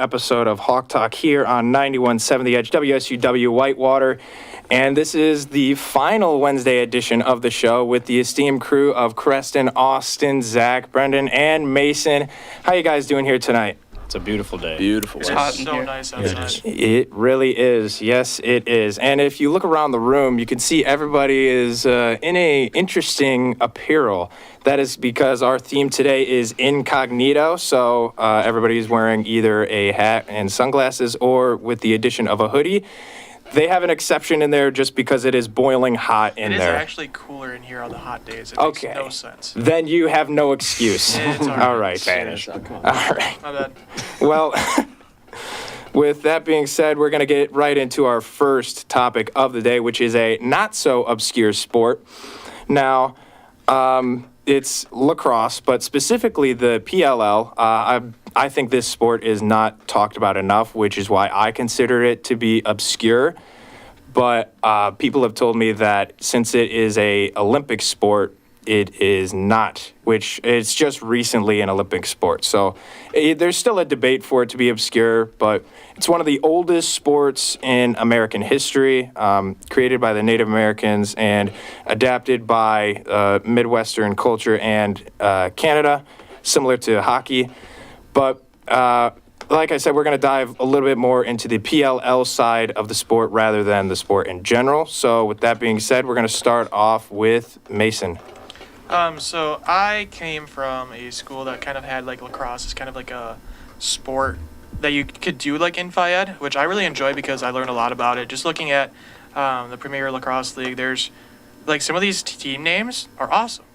episode of Hawk Talk here on 91.7 The Edge, WSUW Whitewater. And this is the final Wednesday edition of the show with the esteemed crew of Creston, Austin, Zach, Brendan, and Mason. How you guys doing here tonight? It's a beautiful day. Beautiful. It's hot so nice outside. It really is. Yes, it is. And if you look around the room, you can see everybody is in a interesting apparel. That is because our theme today is incognito. So everybody is wearing either a hat and sunglasses or with the addition of a hoodie. They have an exception in there just because it is boiling hot in there. It is actually cooler in here on the hot days. It Okay. makes no sense. Then you have no excuse. It's all right. All right. Spanish. All right. My bad. Well, with that being said, we're going to get right into our first topic of the day, which is a not so obscure sport. Now, it's lacrosse, but specifically the PLL. I think this sport is not talked about enough, which is why I consider it to be obscure. But people have told me that since it is a Olympic sport, it is not, which it's just recently an Olympic sport. So there's still a debate for it to be obscure, but it's one of the oldest sports in American history, created by the Native Americans and adapted by Midwestern culture and Canada, similar to hockey. But like I said, we're going to dive a little bit more into the PLL side of the sport rather than the sport in general. So with that being said, we're going to start off with Mason. So I came from a school that kind of had like lacrosse as kind of like a sport that you could do like in Phi Ed, which I really enjoy because I learned a lot about it. Just looking at the Premier Lacrosse League, there's like some of these team names are awesome.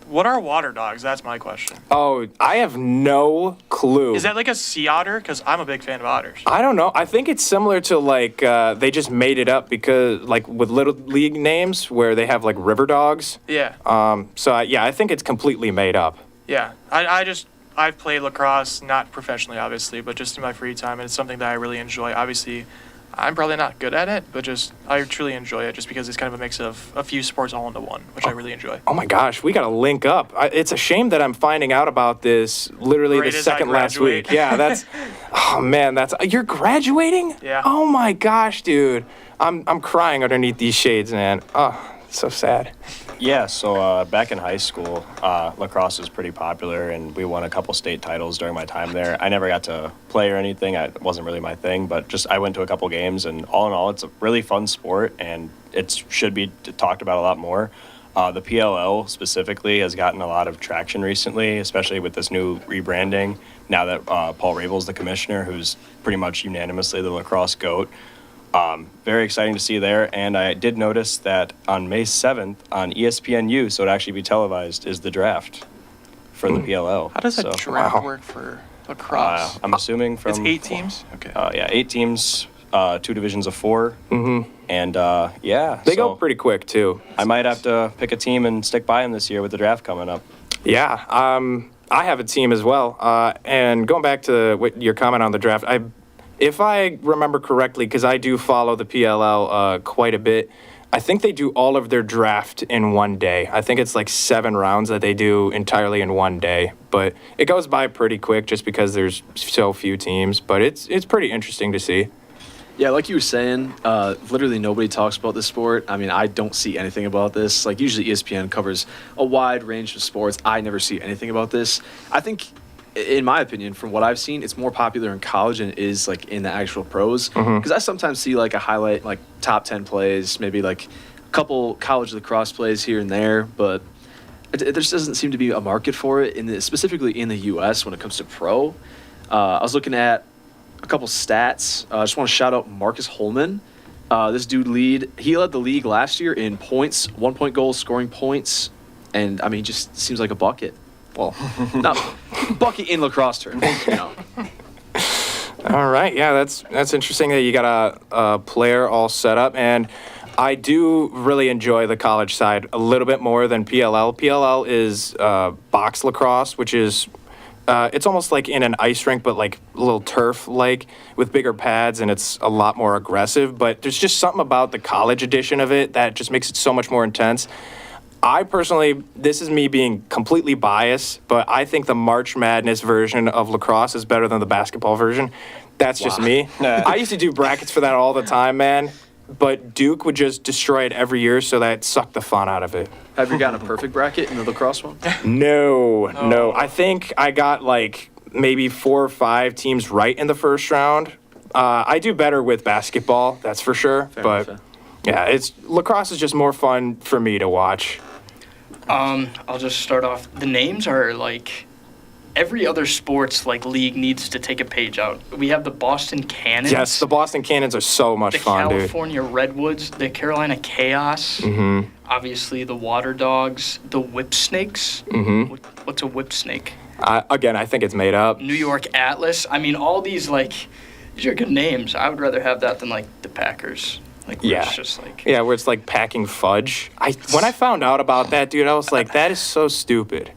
What are water dogs? That's my question. Oh, I have no clue. Is that like a sea otter? Because I'm a big fan of otters. I don't know. I think it's similar to like they just made it up because like with little league names where they have like river dogs. Yeah. Yeah, I think it's completely made up. Yeah. I've played lacrosse, not professionally, obviously, but just in my free time, and it's something that I really enjoy. Obviously, I'm probably not good at it, but just I truly enjoy it just because it's kind of a mix of a few sports all into one, which I really enjoy. Oh my gosh, we got to link up. It's a shame that I'm finding out about this literally Right the as I second last graduate. week. Yeah, that's oh man, you're graduating? Yeah. Oh my gosh, dude. I'm crying underneath these shades, man. Oh, so sad. Yeah, so back in high school, lacrosse was pretty popular, and we won a couple state titles during my time there. I never got to play or anything. It wasn't really my thing, but just I went to a couple games, and all in all, it's a really fun sport, and it should be talked about a lot more. The PLL specifically has gotten a lot of traction recently, especially with this new rebranding, now that Paul Rabel's the commissioner, who's pretty much unanimously the lacrosse GOAT. Very exciting to see there, and I did notice that on May 7th on ESPNU, so it'd actually be televised, is the draft for the PLL. How does a So, draft wow. work for lacrosse? I'm assuming from... It's 8 teams? Okay. Yeah, 8 teams, 2 divisions of 4. Mm-hmm. And, yeah. They go pretty quick too. I might have to pick a team and stick by them this year with the draft coming up. Yeah, I have a team as well. And going back to your comment on the draft, if I remember correctly, because I do follow the PLL quite a bit, I think they do all of their draft in one day. I think it's like 7 rounds that they do entirely in one day. But it goes by pretty quick just because there's so few teams. But it's pretty interesting to see. Yeah, like you were saying, literally nobody talks about this sport. I mean, I don't see anything about this. Like, usually ESPN covers a wide range of sports. I never see anything about this. I think, in my opinion, from what I've seen, it's more popular in college than it is, like, in the actual pros. Because I sometimes see, like, a highlight, like, top 10 plays, maybe, like, a couple college lacrosse plays here and there. But there just doesn't seem to be a market for it, specifically in the U.S. when it comes to pro. I was looking at a couple stats. I just want to shout out Marcus Holman. This dude he led the league last year in points, 1-point goals, scoring points, and I mean, just seems like a bucket. Well, not bucket in lacrosse terms, you know. All right, yeah, that's interesting that you got a player all set up, and I do really enjoy the college side a little bit more than PLL. PLL is box lacrosse, which is it's almost like in an ice rink, but like a little turf-like with bigger pads, and it's a lot more aggressive. But there's just something about the college edition of it that just makes it so much more intense. I personally, this is me being completely biased, but I think the March Madness version of lacrosse is better than the basketball version. That's just me. I used to do brackets for that all the time, man. But Duke would just destroy it every year, so that sucked the fun out of it. Have you gotten a perfect bracket in the lacrosse one? No. I think I got like maybe 4 or 5 teams right in the first round. I do better with basketball, that's for sure. But enough, yeah, lacrosse is just more fun for me to watch. I'll just start off. The names are like every other sports like league needs to take a page out. We have the Boston Cannons. Yes, the Boston Cannons are so much the fun, dude. California Redwoods, the Carolina Chaos, obviously the Water Dogs, the Whip Snakes. What's a whip snake? Again, I think it's made up. New York Atlas. I mean, all these these are good names. I would rather have that than like the Packers. Like where Yeah. it's just like Yeah, where it's like packing fudge. When I found out about that, dude, I was like, that is so stupid.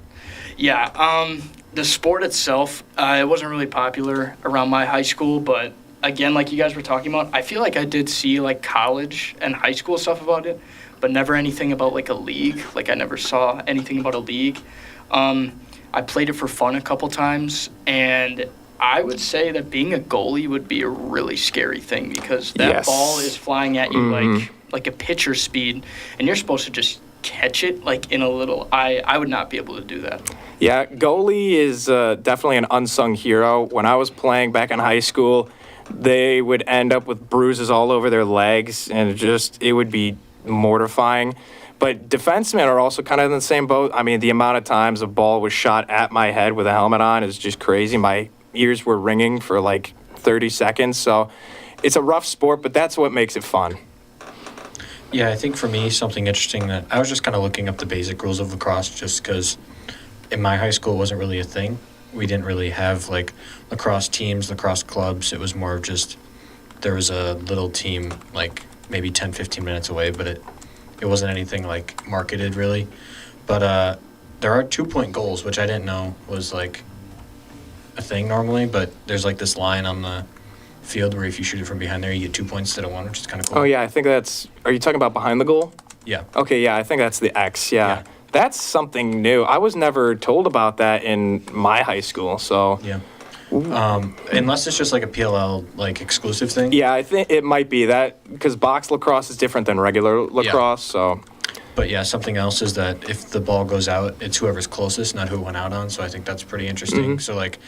Yeah, the sport itself, it wasn't really popular around my high school, but again, like you guys were talking about, I feel like I did see like college and high school stuff about it, but never anything about like a league. Like I never saw anything about a league. I played it for fun a couple times, and I would say that being a goalie would be a really scary thing because that Yes. ball is flying at you like a pitcher speed, and you're supposed to just catch it like in a little. I would not be able to do that. Yeah, goalie is definitely an unsung hero. When I was playing back in high school, they would end up with bruises all over their legs, and it would be mortifying. But defensemen are also kind of in the same boat. I mean, the amount of times a ball was shot at my head with a helmet on is just crazy. My ears were ringing for like 30 seconds. So it's a rough sport, but that's what makes it fun. Yeah, I think for me, something interesting that I was just kind of looking up the basic rules of lacrosse just because in my high school it wasn't really a thing. We didn't really have like lacrosse teams, lacrosse clubs. It was more of just there was a little team like maybe 10, 15 minutes away, but it wasn't anything like marketed really. But there are 2-point goals, which I didn't know was like a thing normally, but there's like this line on the field where if you shoot it from behind there, you get 2 points instead of 1, which is kind of cool. Oh, yeah, I think are you talking about behind the goal? Yeah. Okay, yeah, I think that's the X, yeah. Yeah. That's something new. I was never told about that in my high school, so. Yeah. Unless it's just like a PLL like exclusive thing. Yeah, I think it might be that because box lacrosse is different than regular lacrosse, so. But yeah, something else is that if the ball goes out, it's whoever's closest, not who it went out on. So I think that's pretty interesting. So like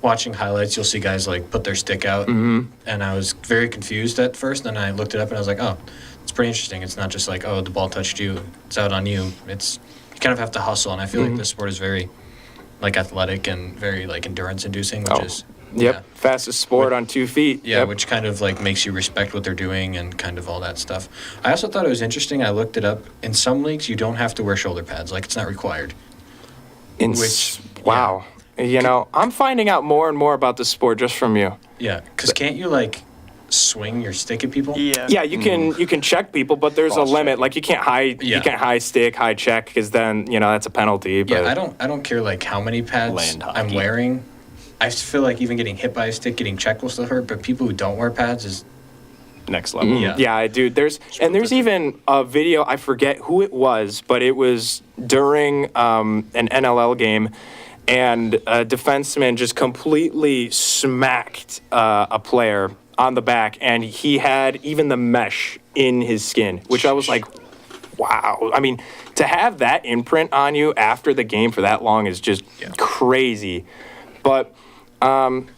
watching highlights, you'll see guys like put their stick out, and I was very confused at first. Then I looked it up and I was like, oh, it's pretty interesting. It's not just like, oh, the ball touched you, it's out on you. It's you kind of have to hustle, and I feel like this sport is very like athletic and very like endurance inducing, which is Yep, fastest sport on 2 feet. Yeah, Yep. which kind of like makes you respect what they're doing and kind of all that stuff. I also thought it was interesting. I looked it up. In some leagues, you don't have to wear shoulder pads. Like it's not required. Wow. You know, I'm finding out more and more about this sport just from you. Yeah, because can't you like swing your stick at people? Yeah. Yeah, you can check people, but there's a False limit. checking. Like you can't high stick, high check, because then that's a penalty. But Yeah, I don't care like how many pads Land I'm hockey. wearing. I feel like even getting hit by a stick, getting checked will still hurt. But people who don't wear pads is Next level. Yeah. Yeah, dude. There's even a video. I forget who it was, but it was during an NLL game, and a defenseman just completely smacked a player on the back, and he had even the mesh in his skin, which I was like, wow. I mean, to have that imprint on you after the game for that long is just crazy. But I'm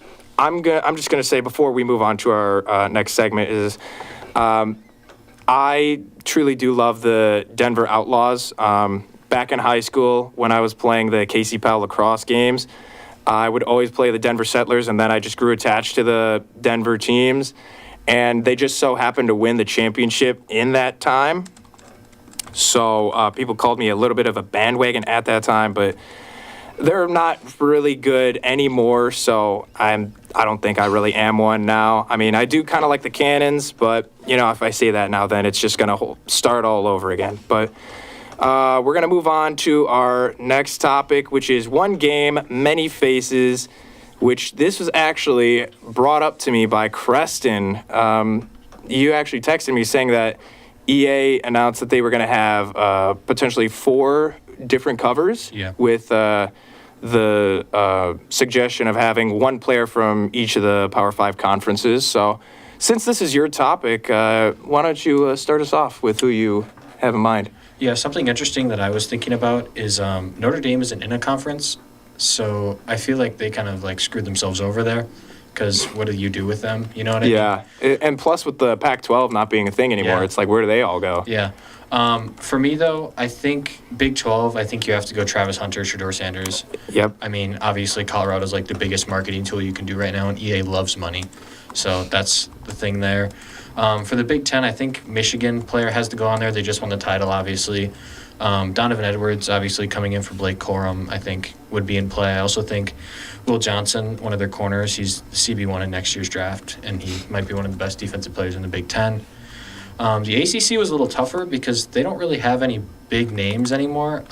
just gonna say before we move on to our next segment is I truly do love the Denver Outlaws. Back in high school when I was playing the Casey Powell lacrosse games, I would always play the Denver Settlers, and then I just grew attached to the Denver teams, and they just so happened to win the championship in that time. So people called me a little bit of a bandwagon at that time, but they're not really good anymore, so I don't think I really am one now. I mean, I do kind of like the Cannons, but, if I say that now, then it's just going to start all over again. But we're going to move on to our next topic, which is one game, many faces, which this was actually brought up to me by Creston. You actually texted me saying that EA announced that they were going to have potentially 4 different covers Yeah. with the suggestion of having one player from each of the Power 5 conferences. So since this is your topic, why don't you start us off with who you have in mind? Yeah, something interesting that I was thinking about is Notre Dame isn't in a conference, so I feel like they kind of like screwed themselves over there. Because what do you do with them? You know what I mean? Yeah, and plus with the Pac-12 not being a thing anymore, Yeah. it's like, where do they all go? Yeah. For me, though, I think Big 12, I think you have to go Travis Hunter, Shedeur Sanders. Yep. I mean, obviously, Colorado's like the biggest marketing tool you can do right now, and EA loves money. So that's the thing there. For the Big 10, I think Michigan player has to go on there. They just won the title, obviously. Donovan Edwards, obviously, coming in for Blake Corum, I think would be in play. I also think Will Johnson, one of their corners, he's the CB1 in next year's draft, and he might be one of the best defensive players in the Big 10. The ACC was a little tougher because they don't really have any big names anymore.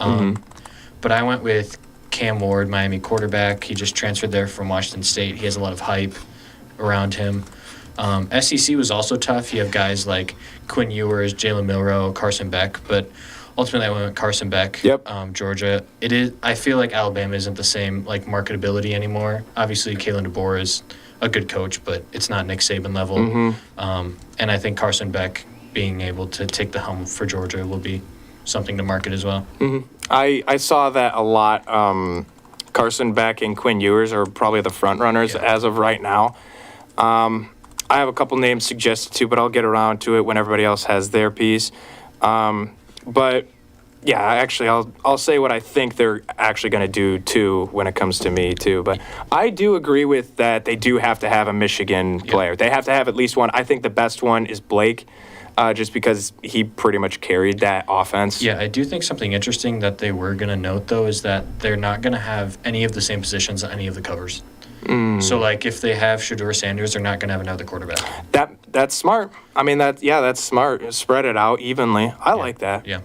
But I went with Cam Ward, Miami quarterback. He just transferred there from Washington State. He has a lot of hype around him. SEC was also tough. You have guys like Quinn Ewers, Jalen Milroe, Carson Beck, but ultimately I went with Carson Beck. Yep. Georgia. It is. I feel like Alabama isn't the same like marketability anymore. Obviously, Kalen DeBoer is a good coach, but it's not Nick Saban level. And I think Carson Beck being able to take the helm for Georgia will be something to market as well. I saw that a lot. Carson Beck and Quinn Ewers are probably the front runners as of right now. I have a couple names suggested too, but I'll get around to it when everybody else has their piece. But yeah, actually, I'll say what I think they're actually going to do too when it comes to me too. But I do agree with that. They do have to have a Michigan player. They have to have at least one. I think the best one is Blake. Just because he pretty much carried that offense. Yeah, I do think something interesting that they were going to note, though, is that they're not going to have any of the same positions on any of the covers. So, like, if they have Shedeur Sanders, they're not going to have another quarterback. That's smart. I mean, that's smart. Spread it out evenly. I like that. Yeah.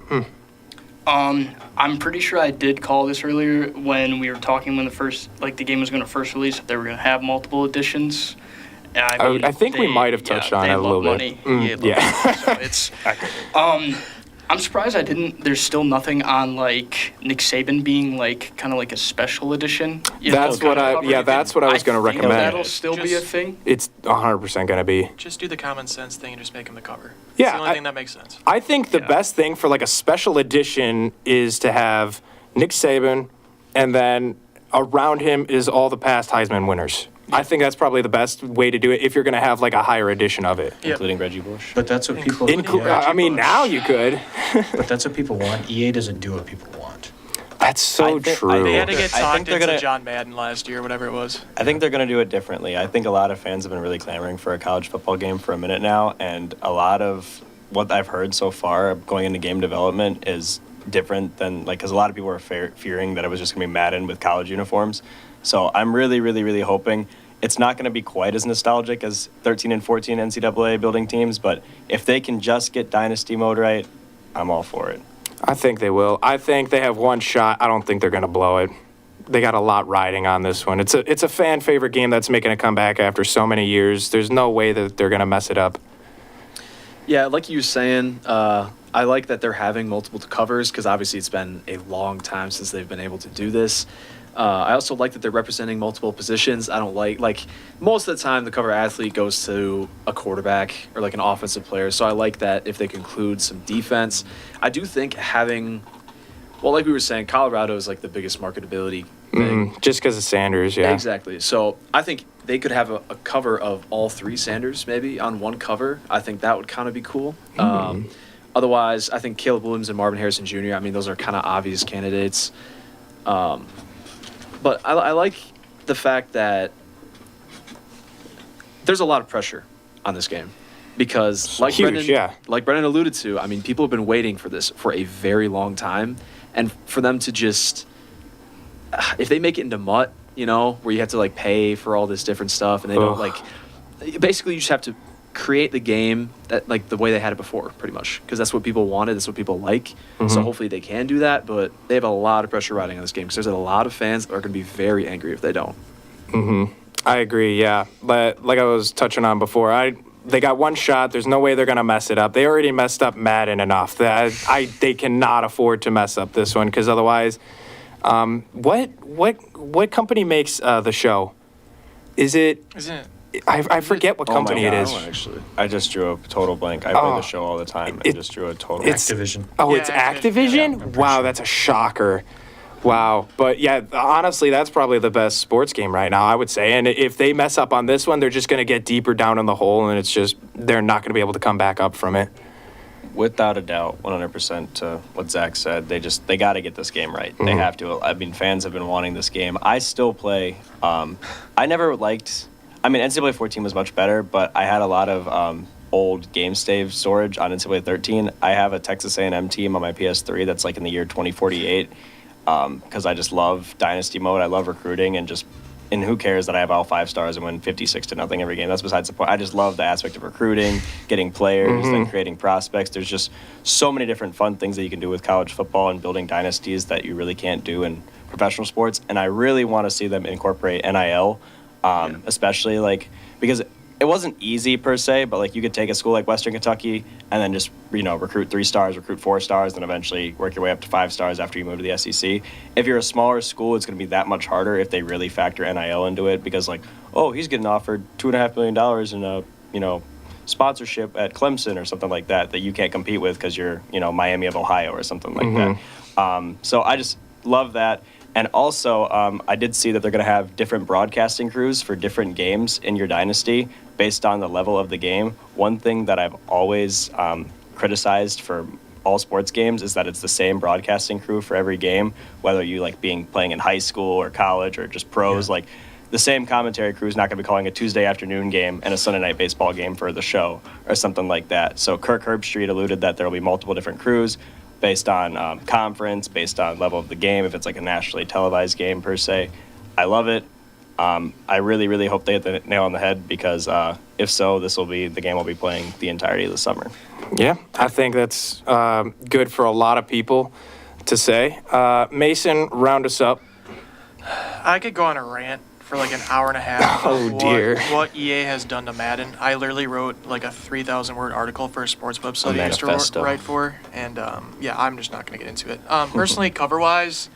I'm pretty sure I did call this earlier when we were talking when the game was going to first release, that they were going to have multiple editions. I think we might have touched on it a little bit. Yeah. So it's, I'm surprised there's still nothing on like Nick Saban being like kind of like a special edition. That's what I was going to recommend. That'll still be a thing. It's 100% going to be. Just do the common sense thing and just make him the cover. Yeah, It's the only thing that makes sense. I think the best thing for like a special edition is to have Nick Saban, and then around him is all the past Heisman winners. I think that's probably the best way to do it if you're going to have like a higher edition of it. Yep. Including Reggie Bush. But that's what people I mean, now you could. But that's what people want. EA doesn't do what people want. That's so true. They had to get I think talked they're into gonna- John Madden last year, whatever it was. I think they're going to do it differently. I think a lot of fans have been really clamoring for a college football game for a minute now, and a lot of what I've heard so far going into game development is different than, like, because a lot of people were fearing that it was just going to be Madden with college uniforms. So I'm really, really, really hoping it's not going to be quite as nostalgic as 13 and 14 NCAA building teams, but if they can just get Dynasty mode right, I'm all for it. I think they will. I think they have one shot. I don't think they're going to blow it. They got a lot riding on this one. It's a fan favorite game that's making a comeback after so many years. There's no way that they're going to mess it up. Yeah, like you were saying, I like that they're having multiple covers because obviously it's been a long time since they've been able to do this. I also like that they're representing multiple positions. I don't like most of the time the cover athlete goes to a quarterback or like an offensive player. So I like that if they conclude some defense. I do think having, well, like we were saying, Colorado is like the biggest marketability thing. Just because of Sanders, yeah. Exactly. So I think they could have a cover of all three Sanders maybe on one cover. I think that would kind of be cool. Otherwise, I think Caleb Williams and Marvin Harrison Jr., I mean, those are kind of obvious candidates. But I like the fact that there's a lot of pressure on this game because, like Huge, Brendan alluded to, I mean, people have been waiting for this for a very long time, and for them to just, if they make it into MUT, you know, where you have to like pay for all this different stuff, and they don't like, basically you just have to create the game that like the way they had it before, pretty much, because that's what people wanted, that's what people like. So hopefully they can do that, but they have a lot of pressure riding on this game because there's a lot of fans that are going to be very angry if they don't. I agree, yeah. But like I was touching on before, They got one shot. There's no way they're going to mess it up. They already messed up Madden enough. That they cannot afford to mess up this one because otherwise, what company makes the show? Isn't it? I forget what Oh my company it God. is. Actually. I just drew a total blank. I play Oh. the show all the time and It- just drew a total it's- Activision. Oh, Yeah, it's Activision. Activision? Wow, that's a shocker. Wow. But yeah, honestly, that's probably the best sports game right now, I would say. And if they mess up on this one, they're just going to get deeper down in the hole, and it's just, they're not going to be able to come back up from it. Without a doubt, 100% to what Zach said. They got to get this game right. They have to. I mean, fans have been wanting this game. I still play. I never liked. I mean, NCAA 14 was much better, but I had a lot of old game save storage on NCAA 13. I have a Texas A&M team on my PS3 that's like in the year 2048 because I just love Dynasty mode. I love recruiting and who cares that I have all 5 stars and win 56-0 every game? That's besides the point. I just love the aspect of recruiting, getting players, and creating prospects. There's just so many different fun things that you can do with college football and building dynasties that you really can't do in professional sports. And I really want to see them incorporate NIL, especially because it wasn't easy per se, but like you could take a school like Western Kentucky and then just recruit 3 stars, recruit 4 stars, and eventually work your way up to 5 stars after you move to the SEC. If you're a smaller school, it's going to be that much harder if they really factor NIL into it because he's getting offered $2.5 million in a sponsorship at Clemson or something like that you can't compete with because you're Miami of Ohio or something like that. So I just love that. And also, I did see that they're going to have different broadcasting crews for different games in your dynasty based on the level of the game. One thing that I've always criticized for all sports games is that it's the same broadcasting crew for every game, whether you playing in high school or college or just pros. Like the same commentary crew is not going to be calling a Tuesday afternoon game and a Sunday night baseball game for the show or something like that. So Kirk Herbstreit alluded that there will be multiple different crews based on conference, based on level of the game, if it's like a nationally televised game per se. I love it. I really, really hope they hit the nail on the head because if so, this will be the game I'll be playing the entirety of the summer. Yeah, I think that's good for a lot of people to say. Mason, round us up. I could go on a rant for like an hour and a half. Oh, of dear. What EA has done to Madden. I literally wrote like a 3,000-word article for a sports website I used to manifesto. write for, and I'm just not going to get into it. Personally, cover-wise,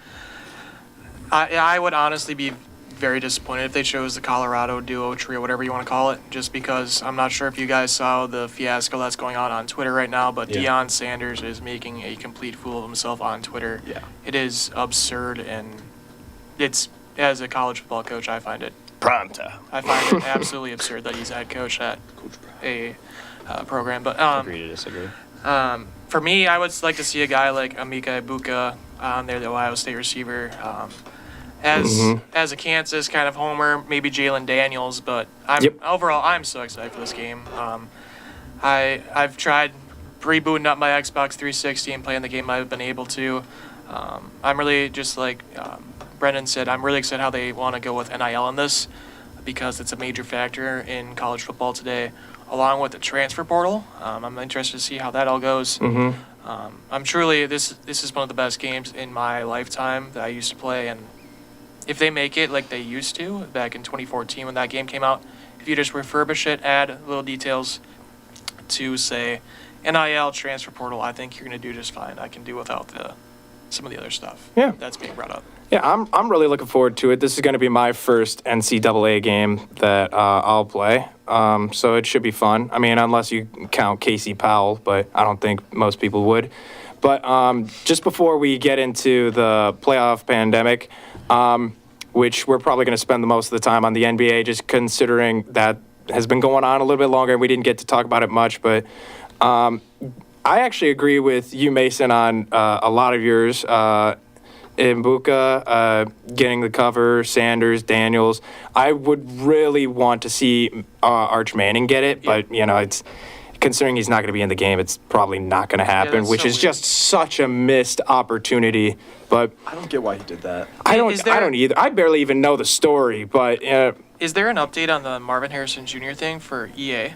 I would honestly be very disappointed if they chose the Colorado duo tree or whatever you want to call it, just because I'm not sure if you guys saw the fiasco that's going on Twitter right now, but Yeah. Deion Sanders is making a complete fool of himself on Twitter. Yeah. It is absurd, and it's, as a college football coach, I find it Prime time. absolutely absurd that he's a head coach at a program. But Agree to disagree. for me, I would like to see a guy like Emeka Ibuka on there, the Ohio State receiver. As a Kansas kind of homer, maybe Jalen Daniels, but overall, I'm so excited for this game. I've tried rebooting up my Xbox 360 and playing the game I've been able to. I'm really just like Brendan said, I'm really excited how they want to go with NIL in this because it's a major factor in college football today, along with the transfer portal. I'm interested to see how that all goes. I'm truly, this is one of the best games in my lifetime that I used to play, and if they make it like they used to back in 2014 when that game came out, if you just refurbish it, add little details to say NIL transfer portal, I think you're going to do just fine. I can do without some of the other stuff that's being brought up. Yeah, I'm really looking forward to it. This is going to be my first NCAA game that I'll play, so it should be fun. I mean, unless you count Casey Powell, but I don't think most people would. But just before we get into the playoff pandemic, which we're probably going to spend the most of the time on the NBA, just considering that has been going on a little bit longer and we didn't get to talk about it much, but I actually agree with you, Mason, on a lot of yours. Mbuka getting the cover, Sanders, Daniels. I would really want to see Arch Manning get it, but it's considering he's not going to be in the game, it's probably not going to happen, that's which so is weird. just such a missed opportunity. But I don't get why he did that. I Is there- don't either. I barely even know the story, but Is there an update on the Marvin Harrison Jr. thing for EA?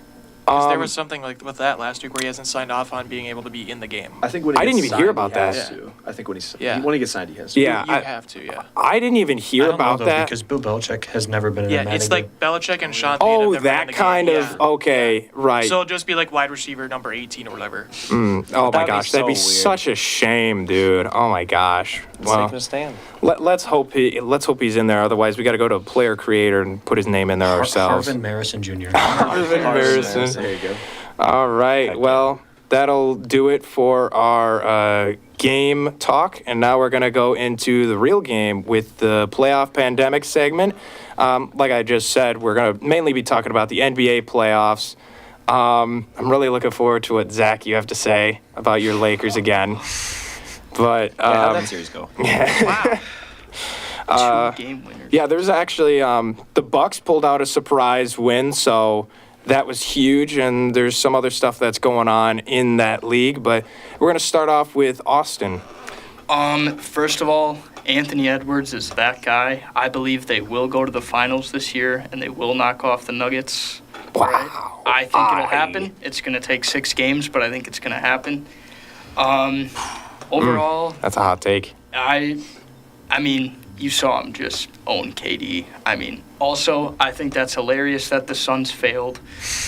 Because there was something like with that last week where he hasn't signed off on being able to be in the game. I think when he I gets didn't even hear signed, about he has that. to. I think when Yeah. when he gets signed, he has to. Yeah, You I- have to, yeah. I didn't even I hear don't know, about though, that. because Bill Belichick has never been in a Yeah, Madden it's game. like Belichick and Sean Payton have Oh, never been in that the kind game. of, okay, right. So it'll just be like wide receiver number 18 or whatever. Oh my That'd be gosh, that'd be so weird. such a shame, dude. Oh my gosh. It's Well, safe to stand. let's hope he's in there. Otherwise, we got to go to a player creator and put his name in there ourselves. Harvin Marison Jr. Harvin Marison. There you go. All right. Well, that'll do it for our game talk. And now we're going to go into the real game with the playoff pandemic segment. Like I just said, we're going to mainly be talking about the NBA playoffs. I'm really looking forward to what, Zach, you have to say about your Lakers again. But How'd that series go? Wow. 2 game winners. yeah, there's actually the Bucks pulled out a surprise win, so that was huge. And there's some other stuff that's going on in that league. But we're gonna start off with Austin. First of all, Anthony Edwards is that guy. I believe they will go to the finals this year, and they will knock off the Nuggets. Wow. I think it'll happen. It's going to take 6 games, but I think it's going to happen. Overall, That's a hot take. I mean, you saw him just own KD. I mean, also, I think that's hilarious that the Suns failed.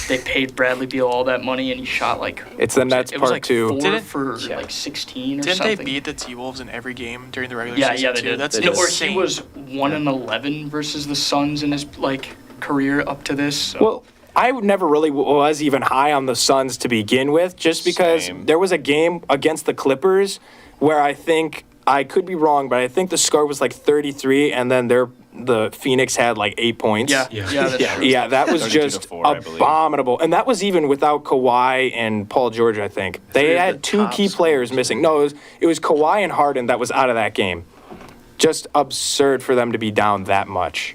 They paid Bradley Beal all that money, and he shot like It's the Nets it was part like two. 4 Didn't- for like 16 or Didn't something. they beat the T-Wolves in every game during the regular Yeah, season yeah, they too? did. That's They No, did. or insane. he was 1-11 versus the Suns in his like career up to this. So. Well, I never really was even high on the Suns to begin with, just because Same. there was a game against the Clippers where I think, I could be wrong, but I think the score was like 33, and then the Phoenix had like 8 points. yeah, Yeah. yeah, that's true. Yeah, that was 32 to just 4, I believe. abominable. And that was even without Kawhi and Paul George, I think. They Three of had the 2 top key players missing. No, it was Kawhi and Harden that was out of that game. Just absurd for them to be down that much.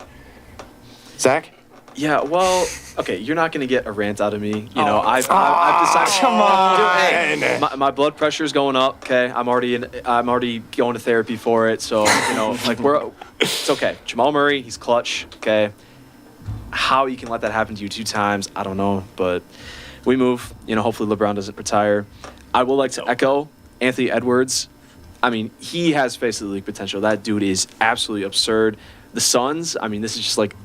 Zach? Yeah, well, okay, you're not going to get a rant out of me. You know, I've decided. Ah, come on. Hey, my blood pressure is going up. Okay, I'm already going to therapy for it. So you know, like it's okay. Jamal Murray, he's clutch. Okay, how you can let that happen to you 2 times, I don't know, but we move. You know, hopefully LeBron doesn't retire. I will like to echo Anthony Edwards. I mean, he has face of the league potential. That dude is absolutely absurd. The Suns, I mean, this is just like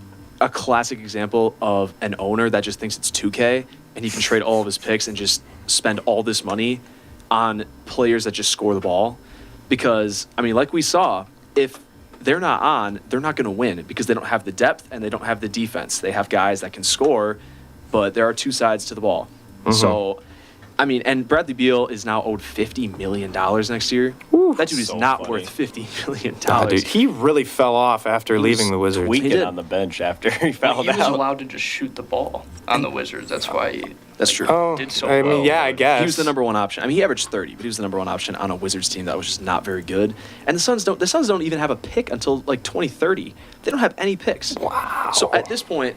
a classic example of an owner that just thinks it's 2K and he can trade all of his picks and just spend all this money on players that just score the ball. Because, I mean, like we saw, if they're not on, they're not going to win because they don't have the depth and they don't have the defense. They have guys that can score, but there are 2 sides to the ball. So, I mean, and Bradley Beal is now owed $50 million next year. That dude is So not funny. worth $50 million. Oh, dude, he really fell off after leaving the Wizards. Tweaking did. on the bench after he He fouled was out. allowed to just shoot the ball on the Wizards. That's why he That's true. Oh, did so I mean, well. yeah, I guess. He was the number 1 option. I mean, he averaged 30, but he was the number 1 option on a Wizards team that was just not very good. And the Suns don't even have a pick until like 2030. They don't have any picks. Wow. So at this point,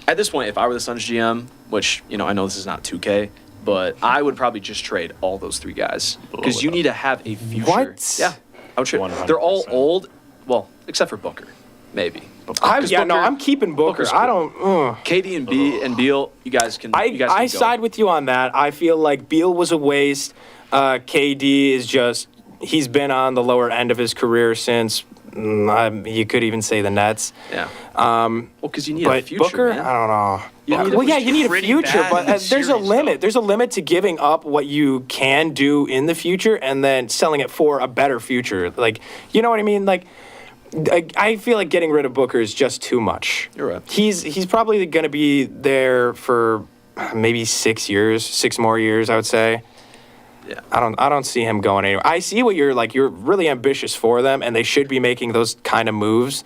if I were the Suns GM, which, you know, I know this is not 2K, but I would probably just trade all those 3 guys because you need to have a future. What? Yeah, I would trade. 100%. They're all old. Well, except for Booker, maybe. I'm keeping Booker. Booker's I cool. don't. KD and Beal, you guys can. I you guys can I go. side with you on that. I feel like Beal was a waste. KD is just, he's been on the lower end of his career since, you could even say the Nets. Yeah. Well, because you need a But future, Booker, man. I don't know. You need a Well, yeah, you need a pretty future, bad but in the there's a series, limit. though. There's a limit to giving up what you can do in the future and then selling it for a better future. Like, you know what I mean? Like, I feel like getting rid of Booker is just too much. You're right. He's probably going to be there for maybe 6 years, 6 more years, I would say. Yeah. I don't see him going anywhere. I see what you're really ambitious for them, and they should be making those kind of moves.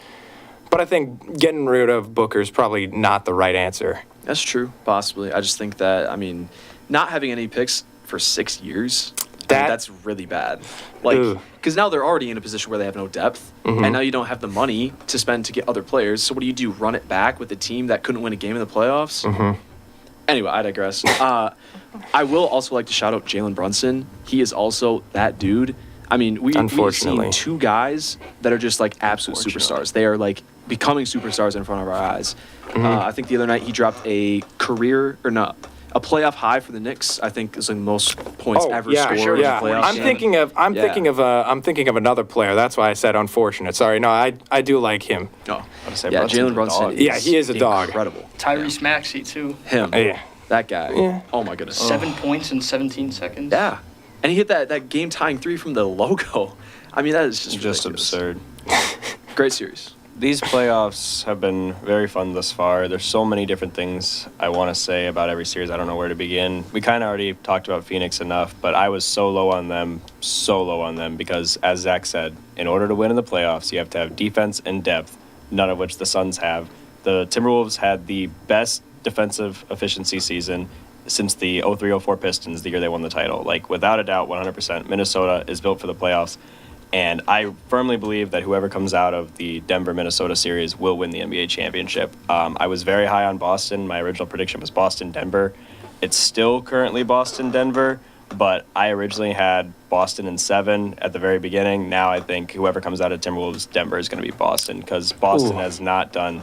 But I think getting rid of Booker is probably not the right answer. That's true, possibly. I just think that, I mean, not having any picks for 6 years, that's really bad. Like, Ugh. because now they're already in a position where they have no depth, and now you don't have the money to spend to get other players. So what do? Run it back with a team that couldn't win a game in the playoffs? Anyway, I digress. I will also like to shout out Jalen Brunson. He is also that dude. I mean, we've Unfortunately. seen 2 guys that are just like absolute superstars. They are like becoming superstars in front of our eyes. I think the other night he dropped a a playoff high for the Knicks. I think is the most points ever scored in a yeah. playoff I'm game. thinking of another player. That's why I said unfortunate. Sorry, no, I do like him. Oh. say Yeah, Brunson's Jalen a Brunson. dog. Yeah, he is a dog. Incredible. Tyrese Maxey too. Him. Yeah. That guy. Yeah. Oh my goodness. 7 points in 17 seconds. Yeah. And he hit that game tying 3 from the logo. I mean, that is just ridiculous. absurd. Great series. These playoffs have been very fun thus far. There's so many different things I want to say about every series. I don't know where to begin. We kind of already talked about Phoenix enough, but I was so low on them because, as Zach said, in order to win in the playoffs, you have to have defense and depth, none of which the Suns have. The Timberwolves had the best defensive efficiency season since the 03-04 Pistons, the year they won the title. Like, without a doubt, 100%, Minnesota is built for the playoffs. And I firmly believe that whoever comes out of the Denver-Minnesota series will win the NBA championship. I was very high on Boston. My original prediction was Boston-Denver. It's still currently Boston-Denver, but I originally had Boston in 7 at the very beginning. Now I think whoever comes out of Timberwolves, Denver is going to be Boston because Boston has not done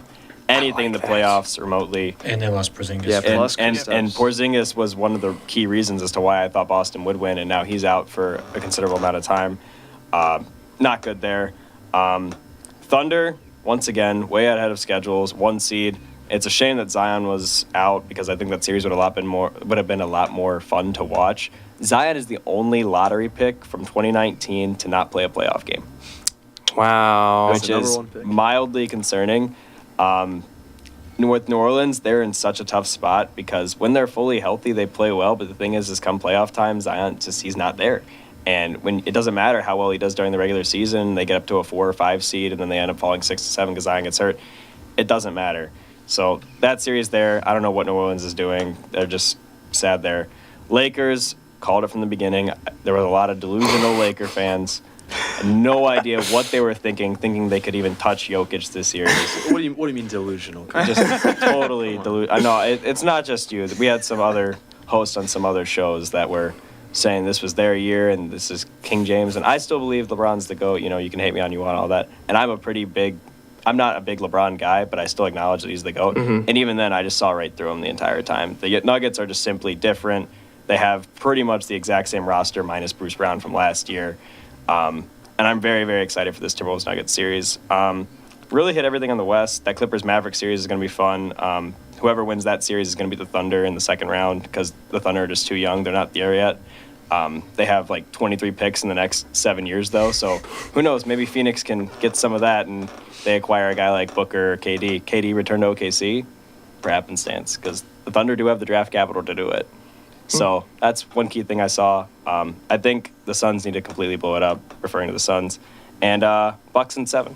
anything in the playoffs remotely. And they lost Porzingis. Yeah, plus And Kristaps. Porzingis was one of the key reasons as to why I thought Boston would win, and now he's out for a considerable amount of time. Not good there. Thunder, once again, way ahead of schedules, 1 seed. It's a shame that Zion was out because I think that series would have been a lot more fun to watch. Zion is the only lottery pick from 2019 to not play a playoff game, Wow. which the number is one pick. mildly concerning. With New Orleans, they're in such a tough spot because when they're fully healthy, they play well. But the thing is come playoff time, Zion he's not there. And when it doesn't matter how well he does during the regular season, they get up to a 4 or 5 seed, and then they end up falling 6 to 7 because Zion gets hurt. It doesn't matter. So that series there, I don't know what New Orleans is doing. They're just sad there. Lakers called it from the beginning. There was a lot of delusional Laker fans. No idea what they were thinking they could even touch Jokic this series. What do you mean delusional? Just totally delusional. I know it's not just you. We had some other hosts on some other shows that were saying this was their year and this is King James, and I still believe LeBron's the GOAT. You know, you can hate me on you on all that, and I'm not a big LeBron guy, but I still acknowledge that he's the GOAT. Mm-hmm. And even then, I just saw right through him the entire time. The Nuggets are just simply different. They have pretty much the exact same roster minus Bruce Brown from last year, and I'm very, very excited for this Timberwolves Nuggets series. Really hit everything on the West. That Clippers Maverick series is going to be fun. Whoever wins that series is going to be the Thunder in the second round because the Thunder are just too young. They're not there yet. They have like 23 picks in the next 7 years, though. So who knows? Maybe Phoenix can get some of that and they acquire a guy like Booker or KD. KD returned to OKC for happenstance because the Thunder do have the draft capital to do it. So that's one key thing I saw. I think the Suns need to completely blow it up, referring to the Suns. And Bucks in 7.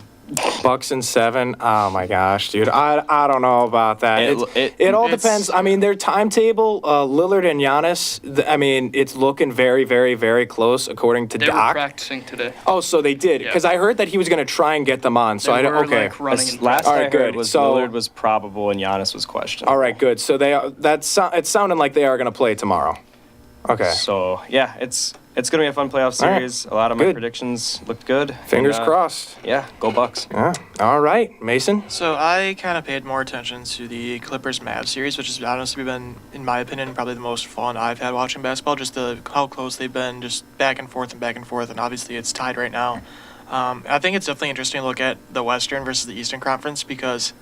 Bucks in 7. Oh my gosh, dude. I don't know about that. It all it's- depends. I mean, their timetable, Lillard and Giannis. It's looking very, very, very close according to They were Doc. practicing today. Oh, so they did Yeah. because I heard that he was going to try and get them on. So They I don't. were, Okay. like, running in Last All I right, heard good. was So- Lillard was probable and Giannis was questionable. All right, good. So it's sounding like they are going to play tomorrow. Okay. So yeah, it's gonna be a fun playoff All right. series. A lot of my Good. predictions looked good. Fingers And, crossed. Yeah, go Bucks. Yeah. All right, Mason. So I kind of paid more attention to the Clippers Mavs series, which has honestly been, in my opinion, probably the most fun I've had watching basketball. Just how close they've been, just back and forth, and obviously it's tied right now. I think it's definitely interesting to look at the Western versus the Eastern Conference because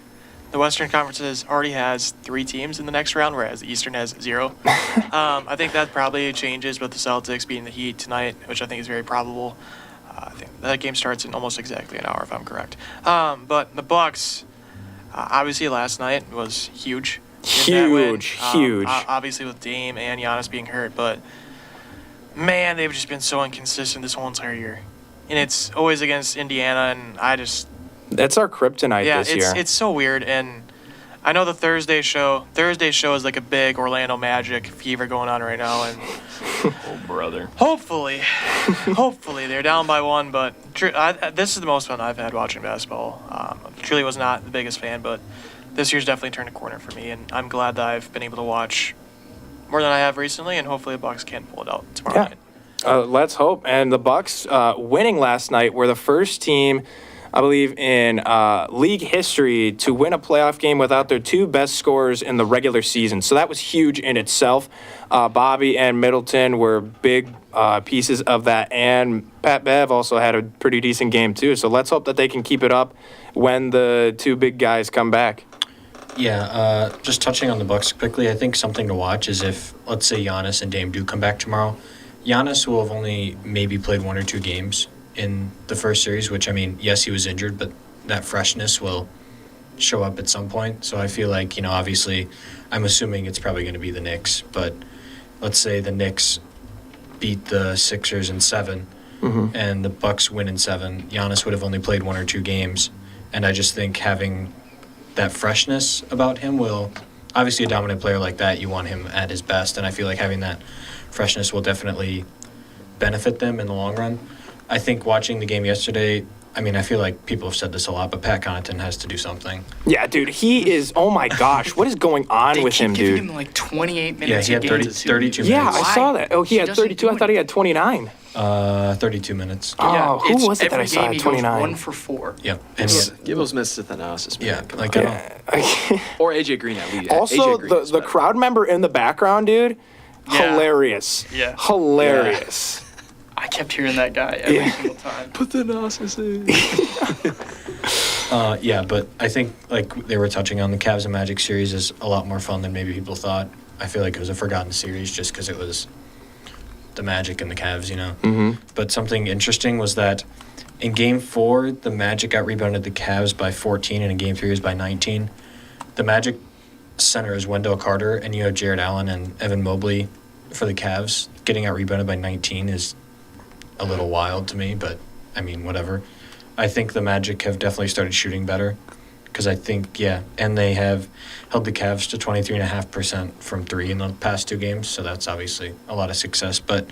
the Western Conference already has 3 teams in the next round, whereas the Eastern has 0. I think that probably changes with the Celtics beating the Heat tonight, which I think is very probable. I think that game starts in almost exactly an hour, if I'm correct. But the Bucks, obviously last night was huge. With that win. Huge. Obviously with Dame and Giannis being hurt, but man, they've just been so inconsistent this whole entire year. And it's always against Indiana, and That's our kryptonite yeah, this year. it's so weird. And I know the Thursday show is like a big Orlando Magic fever going on right now, and Oh brother. hopefully they're down by 1. But this is the most fun I've had watching basketball. Truly was not the biggest fan, but this year's definitely turned a corner for me, and I'm glad that I've been able to watch more than I have recently, and hopefully the Bucks can pull it out tomorrow Yeah. night. Let's hope. And the Bucks winning last night were the first team I believe, in league history to win a playoff game without their two best scorers in the regular season. So that was huge in itself. Bobby and Middleton were big pieces of that, and Pat Bev also had a pretty decent game too. So let's hope that they can keep it up when the two big guys come back. Yeah, just touching on the Bucks quickly, I think something to watch is if, let's say, Giannis and Dame do come back tomorrow, Giannis will have only maybe played 1 or 2 games in the first series, which, I mean, yes, he was injured, but that freshness will show up at some point. So I feel like, obviously, I'm assuming it's probably going to be the Knicks, but let's say the Knicks beat the Sixers in 7 and the Bucks win in 7. Giannis would have only played 1 or 2 games, and I just think having that freshness about him will, obviously a dominant player like that, you want him at his best, and I feel like having that freshness will definitely benefit them in the long run. I think watching the game yesterday, I mean, I feel like people have said this a lot, but Pat Connaughton has to do something. Yeah, dude, he is, oh my gosh, what is going on They with keep him, giving dude? him like 28 Yeah, minutes he had a game. 32 Yeah, minutes. I saw that. Oh, he He had doesn't 32. I do thought he had 29. 32 minutes. Oh, who it's was it that I every saw game at he goes 29? 1 for 4. Yep. And Give those minutes to Thanasis, man. yeah, Come like on. Yeah. Or AJ Green at least. Also, AJ Green is the better. crowd member in the background, dude, Yeah. hilarious. Yeah. Hilarious. I kept hearing that guy every single time. Put Thanasis in. yeah, but I think like they were touching on, the Cavs and Magic series is a lot more fun than maybe people thought. I feel like it was a forgotten series just because it was the Magic and the Cavs, But something interesting was that in Game 4, the Magic got rebounded the Cavs by 14, and in Game 3 it was by 19. The Magic center is Wendell Carter, and you have Jared Allen and Evan Mobley for the Cavs. Getting out rebounded by 19 is a little wild to me, but I mean, whatever. I think the Magic have definitely started shooting better because I think, and they have held the Cavs to 23.5% from 3 in the past 2 games, so that's obviously a lot of success. But,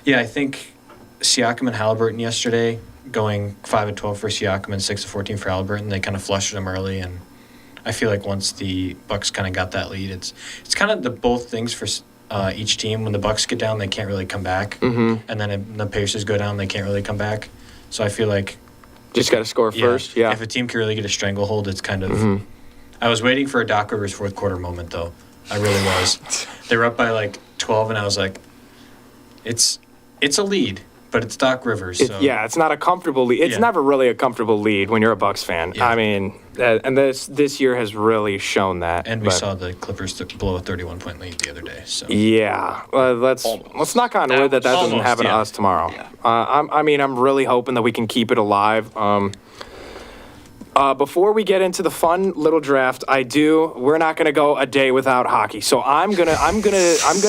yeah, I think Siakam and Halliburton yesterday, going 5 of 12 for Siakam and 6 of 14 for Halliburton, they kind of flushed them early, and I feel like once the Bucks kind of got that lead, it's kind of the both things for each team. When the Bucks get down, they can't really come back, and then if the Pacers go down, they can't really come back. So I feel like Just got to score first. Yeah. if a team can really get a stranglehold, it's kind of. I was waiting for a Doc Rivers fourth quarter moment, though. I really was. They were up by like 12, and I was like, it's a lead, but it's Doc Rivers. So. Yeah, it's not a comfortable lead. It's Yeah. never really a comfortable lead when you're a Bucks fan. Yeah. I mean, and this year has really shown that. And we but- saw the Clippers blow a 31-point lead the other day. So Yeah, let's knock on wood that doesn't Almost, happen to yeah. us tomorrow. Yeah. I'm really hoping that we can keep it alive. Before we get into the fun little draft, we're not gonna go a day without hockey. So I'm gonna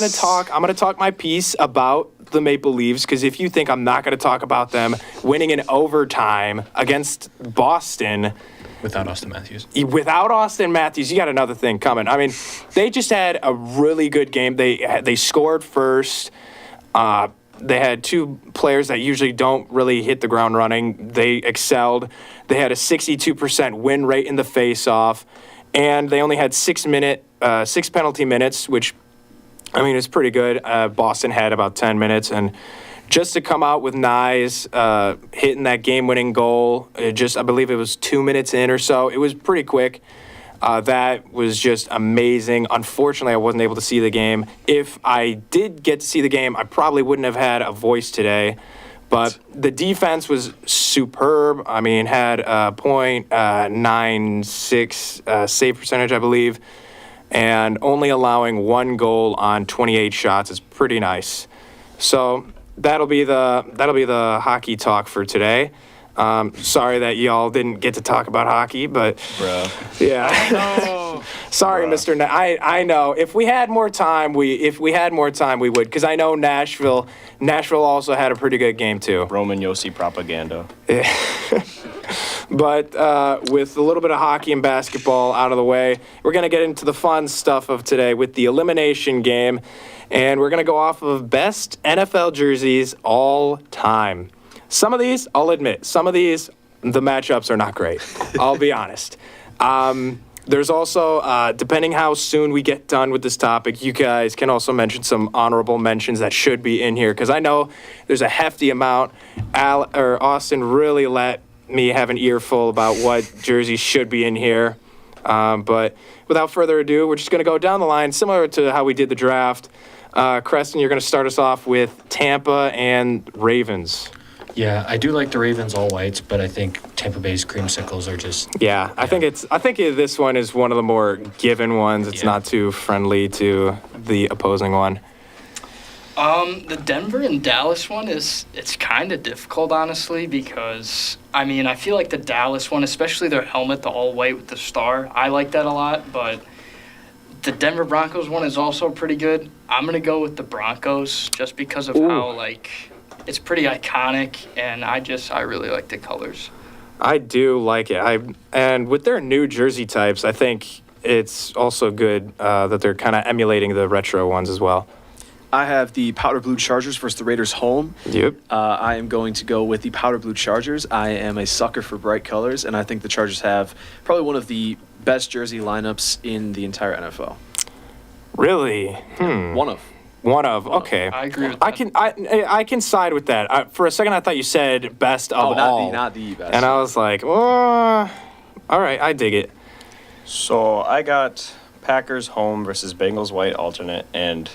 talk my piece about the Maple Leafs, because if you think I'm not gonna talk about them winning in overtime against Boston without Austin Matthews. without Austin Matthews, you got another thing coming. I mean, they just had a really good game. They scored first. They had 2 players that usually don't really hit the ground running. They excelled. They had a 62% win rate in the face-off, and they only had 6 penalty minutes, which, I mean, is pretty good. Boston had about 10 minutes, and just to come out with Nyes hitting that game-winning goal, I believe it was 2 minutes in or so. It was pretty quick. That was just amazing. Unfortunately, I wasn't able to see the game. If I did get to see the game, I probably wouldn't have had a voice today. But the defense was superb. I mean, had a .96 save percentage, I believe, and only allowing 1 goal on 28 shots is pretty nice. So that'll be the hockey talk for today. Sorry that y'all didn't get to talk about hockey, but Bro. yeah. Oh, Sorry, Mr. I know. If we had more time, we would. Because I know Nashville also had a pretty good game too. Roman Yossi propaganda. But with a little bit of hockey and basketball out of the way, we're going to get into the fun stuff of today with the elimination game. And we're going to go off of best NFL jerseys all time. Some of these, I'll admit, the matchups are not great. I'll be honest. There's also, depending how soon we get done with this topic, you guys can also mention some honorable mentions that should be in here, because I know there's a hefty amount. Austin really let me have an earful about what jerseys should be in here. But without further ado, we're just going to go down the line, similar to how we did the draft. Creston, you're going to start us off with Tampa and Ravens. Yeah, I do like the Ravens all whites, but I think Tampa Bay's creamsicles are just. Yeah, I think this one is one of the more given ones. It's Yeah. not too friendly to the opposing one. The Denver and Dallas one it's kind of difficult, honestly, because, I mean, I feel like the Dallas one, especially their helmet, the all white with the star, I like that a lot, but the Denver Broncos one is also pretty good. I'm going to go with the Broncos just because of Ooh. how, like, it's pretty iconic, and I really like the colors. I do like it. And with their new jersey types, I think it's also good that they're kind of emulating the retro ones as well. I have the powder blue Chargers versus the Raiders home. Yep. I am going to go with the powder blue Chargers. I am a sucker for bright colors, and I think the Chargers have probably one of the best jersey lineups in the entire NFL. Really? One of. One of. Okay. I agree with that. I can side with that. For a second, I thought you said best of all. not the best. And I was like, oh, all right, I dig it. So I got Packers home versus Bengals white alternate, and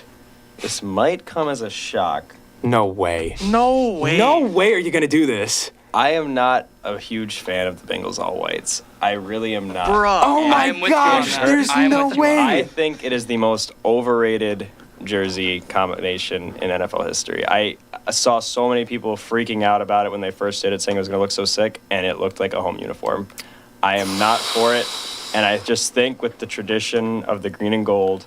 this might come as a shock. No way. No way. No way are you going to do this. I am not a huge fan of the Bengals all whites. I really am not. Bruh. Oh I my am with you on gosh, that. there's I am no with you on that. I way. think it is the most overrated jersey combination in NFL history. I saw so many people freaking out about it when they first did it, saying it was going to look so sick, and it looked like a home uniform. I am not for it, and I just think with the tradition of the green and gold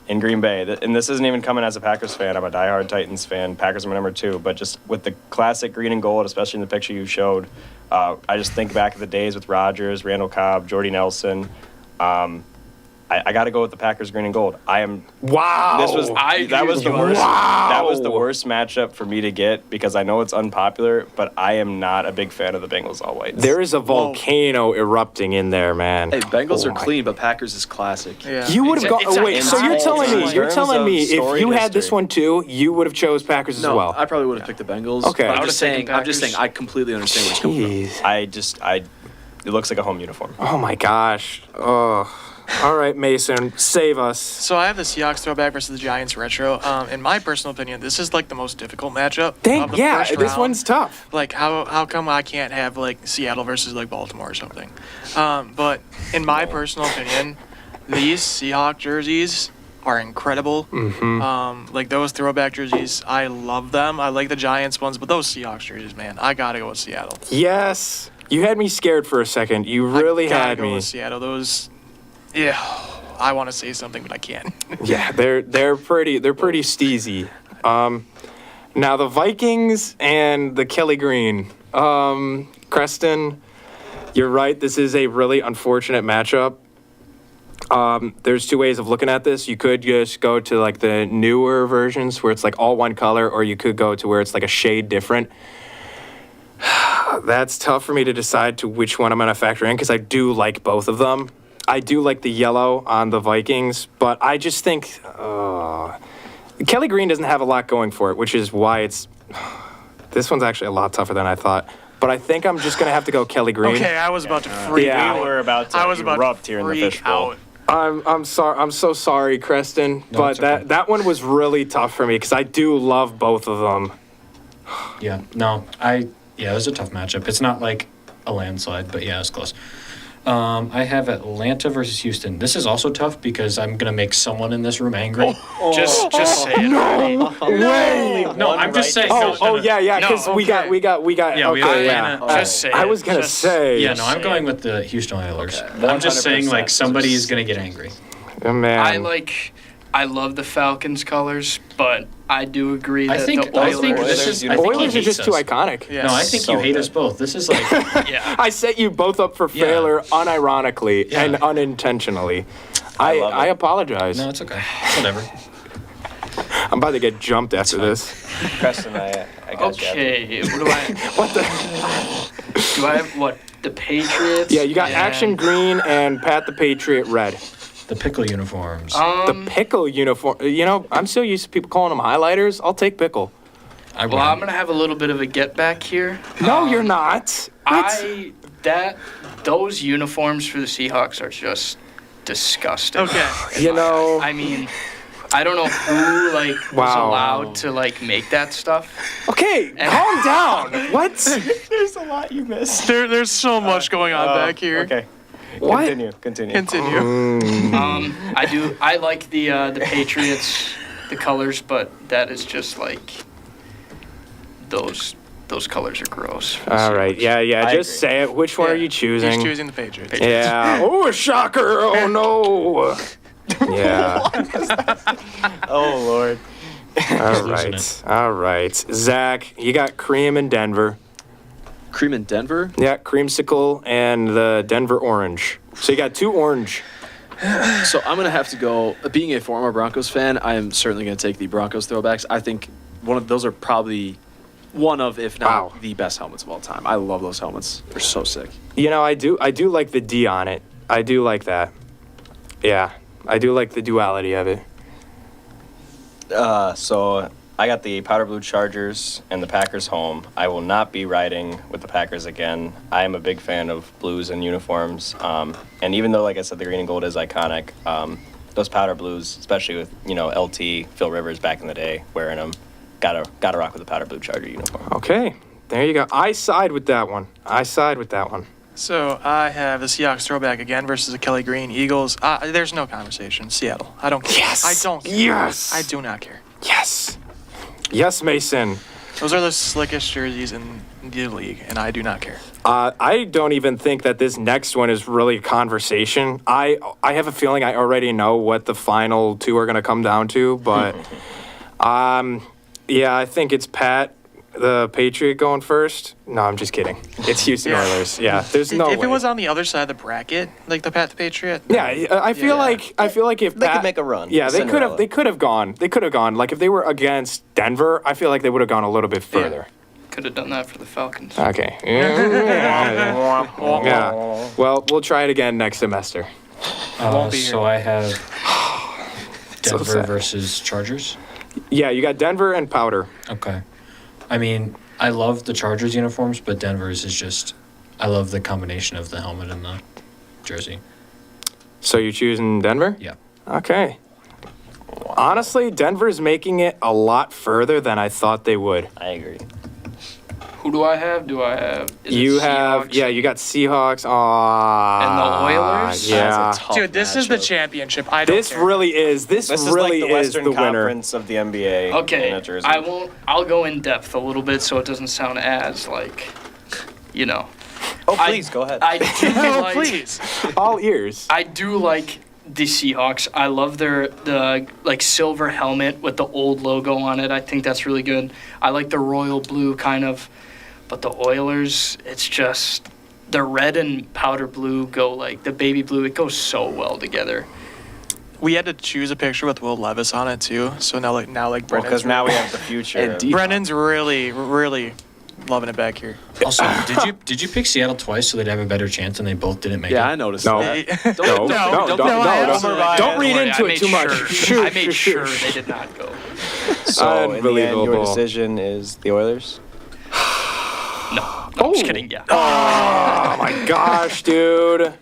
in Green Bay, and this isn't even coming as a Packers fan, I'm a diehard Titans fan, Packers are my number 2, but just with the classic green and gold, especially in the picture you showed, I just think back of the days with Rodgers, Randall Cobb, Jordy Nelson. I got to go with the Packers green and gold. Wow. That was the worst. Wow. That was the worst matchup for me to get because I know it's unpopular, but I am not a big fan of the Bengals all whites. There is a volcano erupting in there, man. Hey, Bengals Oh are my- clean, but Packers is classic. Yeah. You would have It's a- gone. it's a- Wait, so it's you're a- telling me? in You're terms telling of me if storied you had this history. one too, you would have chose Packers as No, well. I probably would have picked the Bengals. Okay. But I I'm would've just taken saying. I'm just Packers. saying. I completely understand where it's coming from. Jeez. It looks like a home uniform. Oh my gosh. Oh. All right, Mason, save us. So I have the Seahawks throwback versus the Giants retro. In my personal opinion, this is like the most difficult matchup. Dang, of the yeah, first this round. one's tough. Like how come I can't have like Seattle versus like Baltimore or something? But in my personal opinion, these Seahawk jerseys are incredible. Like those throwback jerseys, I love them. I like the Giants ones, but those Seahawks jerseys, man, I gotta go with Seattle. Yes. You had me scared for a second. You really I gotta had go me. with Seattle. Those, yeah. I want to say something, but I can't. Yeah, they're pretty steezy. Now the Vikings and the Kelly Green. Creston, you're right. This is a really unfortunate matchup. There's two ways of looking at this. You could just go to like the newer versions where it's like all one color, or you could go to where it's like a shade different. That's tough for me to decide to which one I'm going to factor in because I do like both of them. I do like the yellow on the Vikings, but I just think Kelly Green doesn't have a lot going for it, which is why it's this one's actually a lot tougher than I thought. But I think I'm just gonna have to go Kelly Green. Okay, I was about to freak Yeah. out. We were about to I was about erupt to here in the freak fishbowl. out. I'm sorry. I'm so sorry, Creston. No, but it's okay. that one was really tough for me because I do love both of them. Yeah, no, it was a tough matchup. It's not like a landslide, but yeah, it's close. I have Atlanta versus Houston. This is also tough because I'm gonna make someone in this room angry. Just say it. No way. No, I'm just saying. Oh, no, no. yeah, because No, we got. Yeah, we have Okay, Atlanta. Just say I it. was gonna Just say. Yeah, no, I'm say going it. with the Houston Oilers. I'm just saying, 100%. like, somebody is gonna get angry. Oh, man. I love the Falcons colors, but I do agree that I think the Oilers. this is. I think he Oilers are just hates too us. iconic. Yeah. No, I think So you hate good. us both. This is like, yeah. I set you both up for Yeah. failure unironically Yeah. and unintentionally. I love I it. apologize. no, it's okay. Whatever. I'm about to get jumped after this. Preston, I got you. Okay, what do I? What the? Do I have what? The Patriots? Yeah, you got and- Action Green and Pat the Patriot Red. The pickle uniforms. The pickle uniform. You know, I'm so used to people calling them highlighters. I'll take pickle. I Well, I'm gonna have a little bit of a get back here. No, you're not. Those uniforms for the Seahawks are just disgusting. Okay. You know, I mean, I don't know who was Wow. allowed to make that stuff. okay, calm down. What? There's a lot you missed. There's so much going on back here. Okay. What? Continue. Continue. I like the Patriots, the colors, but that is just those colors are gross. for the All right, Seahawks. yeah, I just agree. say it. Which one are you He's choosing? choosing the Patriots. Yeah. Oh, shocker. Oh, no. Yeah. Oh Lord. All losing right. All right. Zach, you got cream in Denver. Cream in Denver. Yeah, creamsicle and the Denver orange. So you got 2 orange. So I'm gonna have to go. Being a former Broncos fan, I am certainly gonna take the Broncos throwbacks. I think one of those are probably one of, if not Wow. the best helmets of all time. I love those helmets. They're so sick. You know, I do like the D on it. I do like that. Yeah. I do like the duality of it. So I got the powder blue Chargers and the Packers home. I will not be riding with the Packers again. I am a big fan of blues and uniforms. And even though, like I said, the green and gold is iconic, those powder blues, especially with LT Phil Rivers back in the day wearing them, gotta rock with the powder blue Charger uniform. Okay. There you go. I side with that one. So I have the Seahawks throwback again versus the Kelly Green Eagles. There's no conversation. Seattle. I don't care. Yes. I don't care. Yes. I do not care. Yes. Yes, Mason. Those are the slickest jerseys in the league, and I do not care. I don't even think that this next one is really a conversation. I have a feeling I already know what the final 2 are going to come down to, but yeah, I think it's Pat, the Patriot, going first. No, I'm just kidding. It's Houston Yeah. Oilers. Yeah, there's no if way. it was on the other side of the bracket, like the Pat the Patriot. Yeah, I feel like if They Pat, could make a run. Yeah, they could have. Cinderella. They could have gone. They could have gone. Like if they were against Denver, I feel like they would have gone a little bit further. Could have done that for the Falcons. Okay. Yeah. Well, we'll try it again next semester. won't be here. So I have So Denver sad. versus Chargers. Yeah, you got Denver and Powder. Okay. I mean, I love the Chargers uniforms, but Denver's is just, I love the combination of the helmet and the jersey. So you're choosing Denver? Yeah. Okay. Honestly, Denver's making it a lot further than I thought they would. I agree. Who do I have? Is it You have, Seahawks? yeah, you got Seahawks. Aww. And the Oilers? Yeah. That's a tough Dude, this is the matchup. championship. I don't This care. really is. This This is really like the is Western the winner. Conference of the NBA. Okay, in a jersey. I won't. I'll go in depth a little bit so it doesn't sound as Oh, please go ahead. I do Oh, like. please. All ears. I do like the Seahawks. I love the silver helmet with the old logo on it. I think that's really good. I like the royal blue kind of, but the Oilers, it's just the red and powder blue go the baby blue. It goes so well together. We had to choose a picture with Will Levis on it too. So now Well, Brennan's because now we have the future. And deep. Brennan's really loving it back here. Also, did you pick Seattle twice so they'd have a better chance and they both didn't make Yeah, it? I noticed No. that. No, don't read Don't worry, into I it too made much. sure- Shoot, I made shoot, sure shoot. they did not go. So in the end, Unbelievable. your decision is the Oilers. No, I'm just kidding. Yeah. Oh my gosh, dude.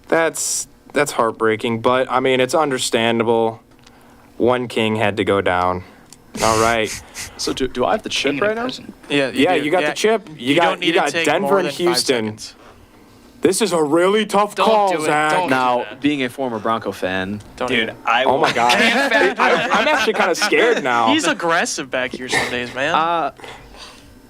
That's heartbreaking, but I mean it's understandable. One king had to go down. All right. So do I have the chip King in a right now? prison. Yeah, Yeah, you got the chip. You don't got need to take Denver more and than 5 Houston. seconds. This is a really tough Don't call, do it. Zach. Don't. Now, that. being a former Bronco fan, Don't Dude, even- I Oh my god. Can't I'm actually kind of scared now. He's aggressive back here some days, man.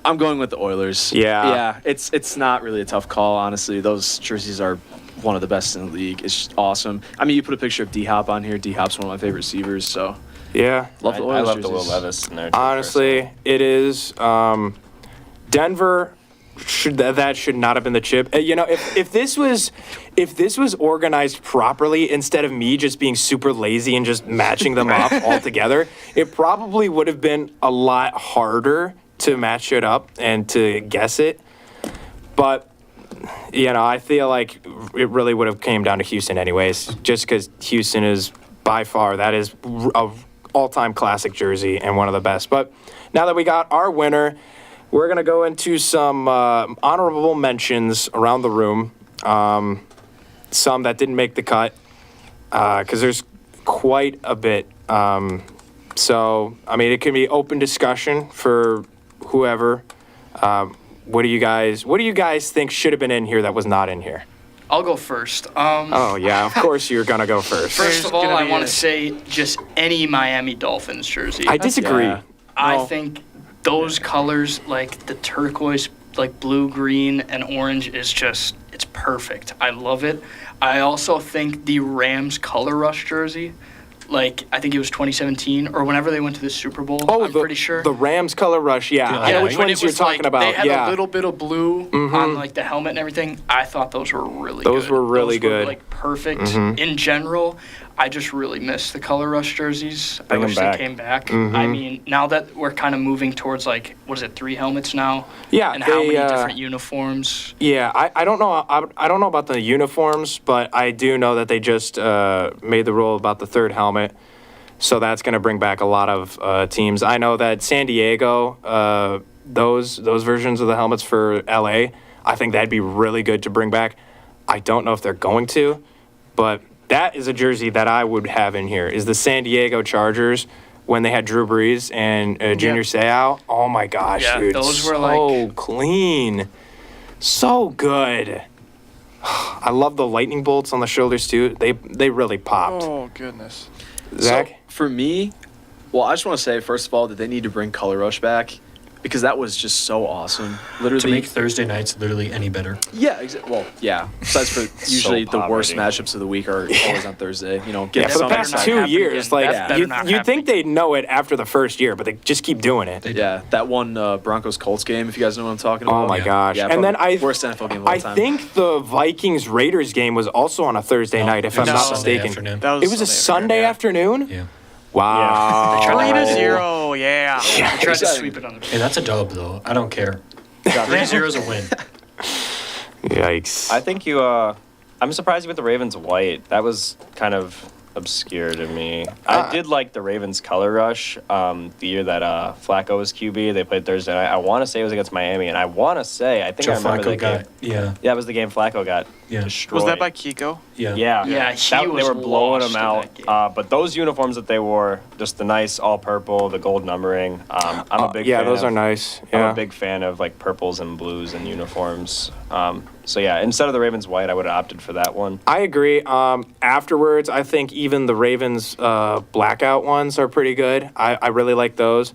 I'm going with the Oilers. Yeah. Yeah, it's not really a tough call, honestly. Those jerseys are one of the best in the league. It's just awesome. I mean, you put a picture of D-Hop on here. D-Hop's one of my favorite receivers, so Yeah. love I the Oilers love the Will jerseys. Levis in there. Honestly, it is. Denver that should not have been the chip. You know, if this was organized properly, instead of me just being super lazy and just matching them up all together, it probably would have been a lot harder to match it up and to guess it. But I feel like it really would have came down to Houston anyways, just because Houston is by far that is a all-time classic jersey and one of the best. But now that we got our winner, we're going to go into some honorable mentions around the room. Some that didn't make the cut, because there's quite a bit. So, I mean, it can be open discussion for whoever. What do you guys think should have been in here that was not in here? I'll go first. Oh, yeah, of course you're going to go first. First of all, gonna I be want a- to say just any Miami Dolphins jersey. I disagree. Yeah. I No. think those colors, like the turquoise, like blue, green, and orange, it's perfect. I love it. I also think the Rams Color Rush jersey, like I think it was 2017 or whenever they went to the Super Bowl. Oh, I'm the, pretty sure. the Rams Color Rush, yeah. I Yeah, know which when ones it you're was, talking like, about. They had Yeah. a little bit of blue on like the helmet and everything. I thought those were really Those good. were really Those good. Were, like perfect. In general, I just really miss the Color Rush jerseys. Bring I 'em wish back. they came back. I mean, now that we're kind of moving towards like what is it, 3 helmets now? Yeah, And how they, many different uniforms? Yeah, I don't know. I don't know about the uniforms, but I do know that they just made the rule about the third helmet. So that's going to bring back a lot of teams. I know that San Diego, those versions of the helmets for LA, I think that'd be really good to bring back. I don't know if they're going to, but that is a jersey that I would have in here. Is the San Diego Chargers when they had Drew Brees and Junior Seau? Oh my gosh, Yeah, dude, those were, so like- clean, so good. I love the lightning bolts on the shoulders too. They really popped. Oh goodness. Zach. So, for me, well, I just want to say, first of all, that they need to bring Color Rush back because that was just so awesome. Literally. To make Thursday nights literally any better. yeah, well, yeah. Besides for usually the worst poverty. matchups of the week are always on Thursday. You know, Yeah, get for the some past not 2 happen years, again. like That better not you'd happen think they'd know it after the first year, but they just keep doing it. Yeah, that one Broncos Colts game, if you guys know what I'm talking about. Oh my Yeah. gosh! Yeah, and then probably I worst NFL game of all I time. think the Vikings Raiders game was also on a Thursday night, if I'm It was not Sunday mistaken. afternoon. That It was a Sunday afternoon. Yeah. Wow. Yeah. 3-0, yeah. I tried to Exciting. sweep it on the Hey, that's a dub though. I don't care. 3-0 is a win. Yikes! I think you. I'm surprised you went the Ravens white. That was kind of obscure to me. I did like the Ravens color rush. The year that Flacco was QB, they played Thursday night. I want to say it was against Miami, and I want to say I think Joe I remember Flacco that got game. yeah. Yeah, it was the game Flacco got Yeah. destroyed. Was that by Kiko? Yeah. Yeah, Yeah, he They was were blowing lost them in out. that game. But those uniforms that they wore, just the nice all purple, the gold numbering. I'm a big yeah, fan those of, are nice. I'm Yeah. a big fan of like purples and blues and uniforms. So yeah, instead of the Ravens white, I would have opted for that one. I agree. Afterwards, I think even the Ravens blackout ones are pretty good. I really like those.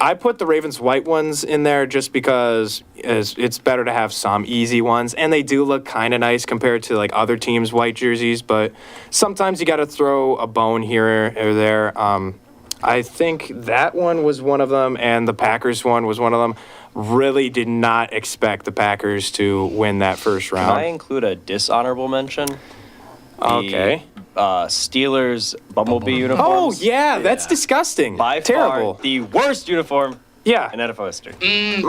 I put the Ravens white ones in there just because it's better to have some easy ones, and they do look kind of nice compared to like other teams' white jerseys. But sometimes you got to throw a bone here or there. I think that one was one of them, and the Packers one was one of them. Really did not expect the Packers to win that first Can I round. include a dishonorable mention? Okay. Steelers Bumblebee Oh uniforms. yeah, that's disgusting. By Terrible. far the worst uniform Yeah. in NFL history.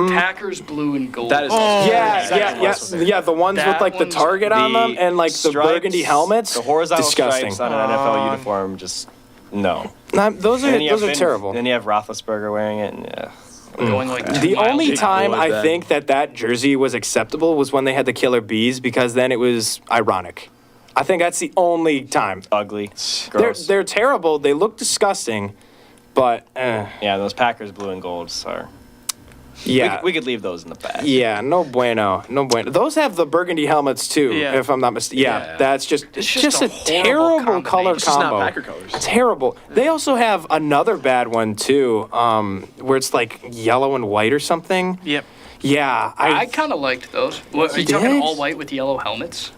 Packers blue and gold. That is Yeah, exactly yeah, what I yeah, was yeah. The ones with That like the one's- target on them and like the stripes, burgundy helmets. The horizontal disgusting. stripes on an NFL uniform, just no. Nah, those And then you are have terrible. Then you have Roethlisberger wearing it, and going like 2 The miles only an hour. time Avoid I that. think that jersey was acceptable was when they had the killer bees, because then it was ironic. I think that's the only time. ugly, gross. They're terrible. They look disgusting, but Yeah, those Packers blue and golds are. yeah. We could leave those in the past. Yeah, no bueno, no bueno. Those have the burgundy helmets too, Yeah. if I'm not mistaken. Yeah, Yeah. that's just It's it's just just a a horrible terrible combination. color It's just not combo. Packer colors. Terrible. They also have another bad one too, where it's like yellow and white or something. Yep. Yeah, I kind of liked those. What, are you You talking did? all white with yellow helmets?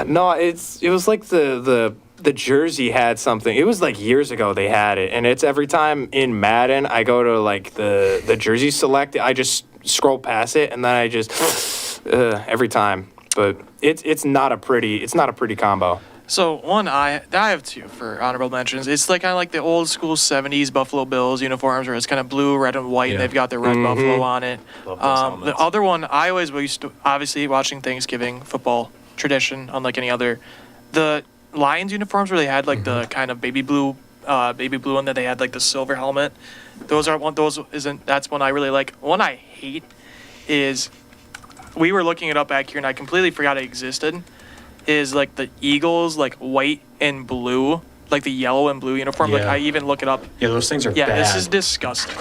no, it was like the jersey had something. It was like years ago they had it, and it's every time in Madden I go to like the jersey select, I just scroll past it, and then I just every time. But it's not a pretty combo. So I have 2 for honorable mentions. It's like kind of like the old school '70s Buffalo Bills uniforms, where it's kind of blue, red, and white, and Yeah. they've got their red buffalo on it. Love those The helmets. other one I always used to, obviously watching Thanksgiving football tradition, unlike any other. The Lions uniforms where they had like the kind of baby blue baby blue one that they had like the silver helmet. That's one I really like. One I hate is, we were looking it up back here and I completely forgot it existed, is like the Eagles, like white and blue, like the yellow and blue uniform. Like Yeah. I even look it up. Yeah, those things are Yeah, bad. this is disgusting.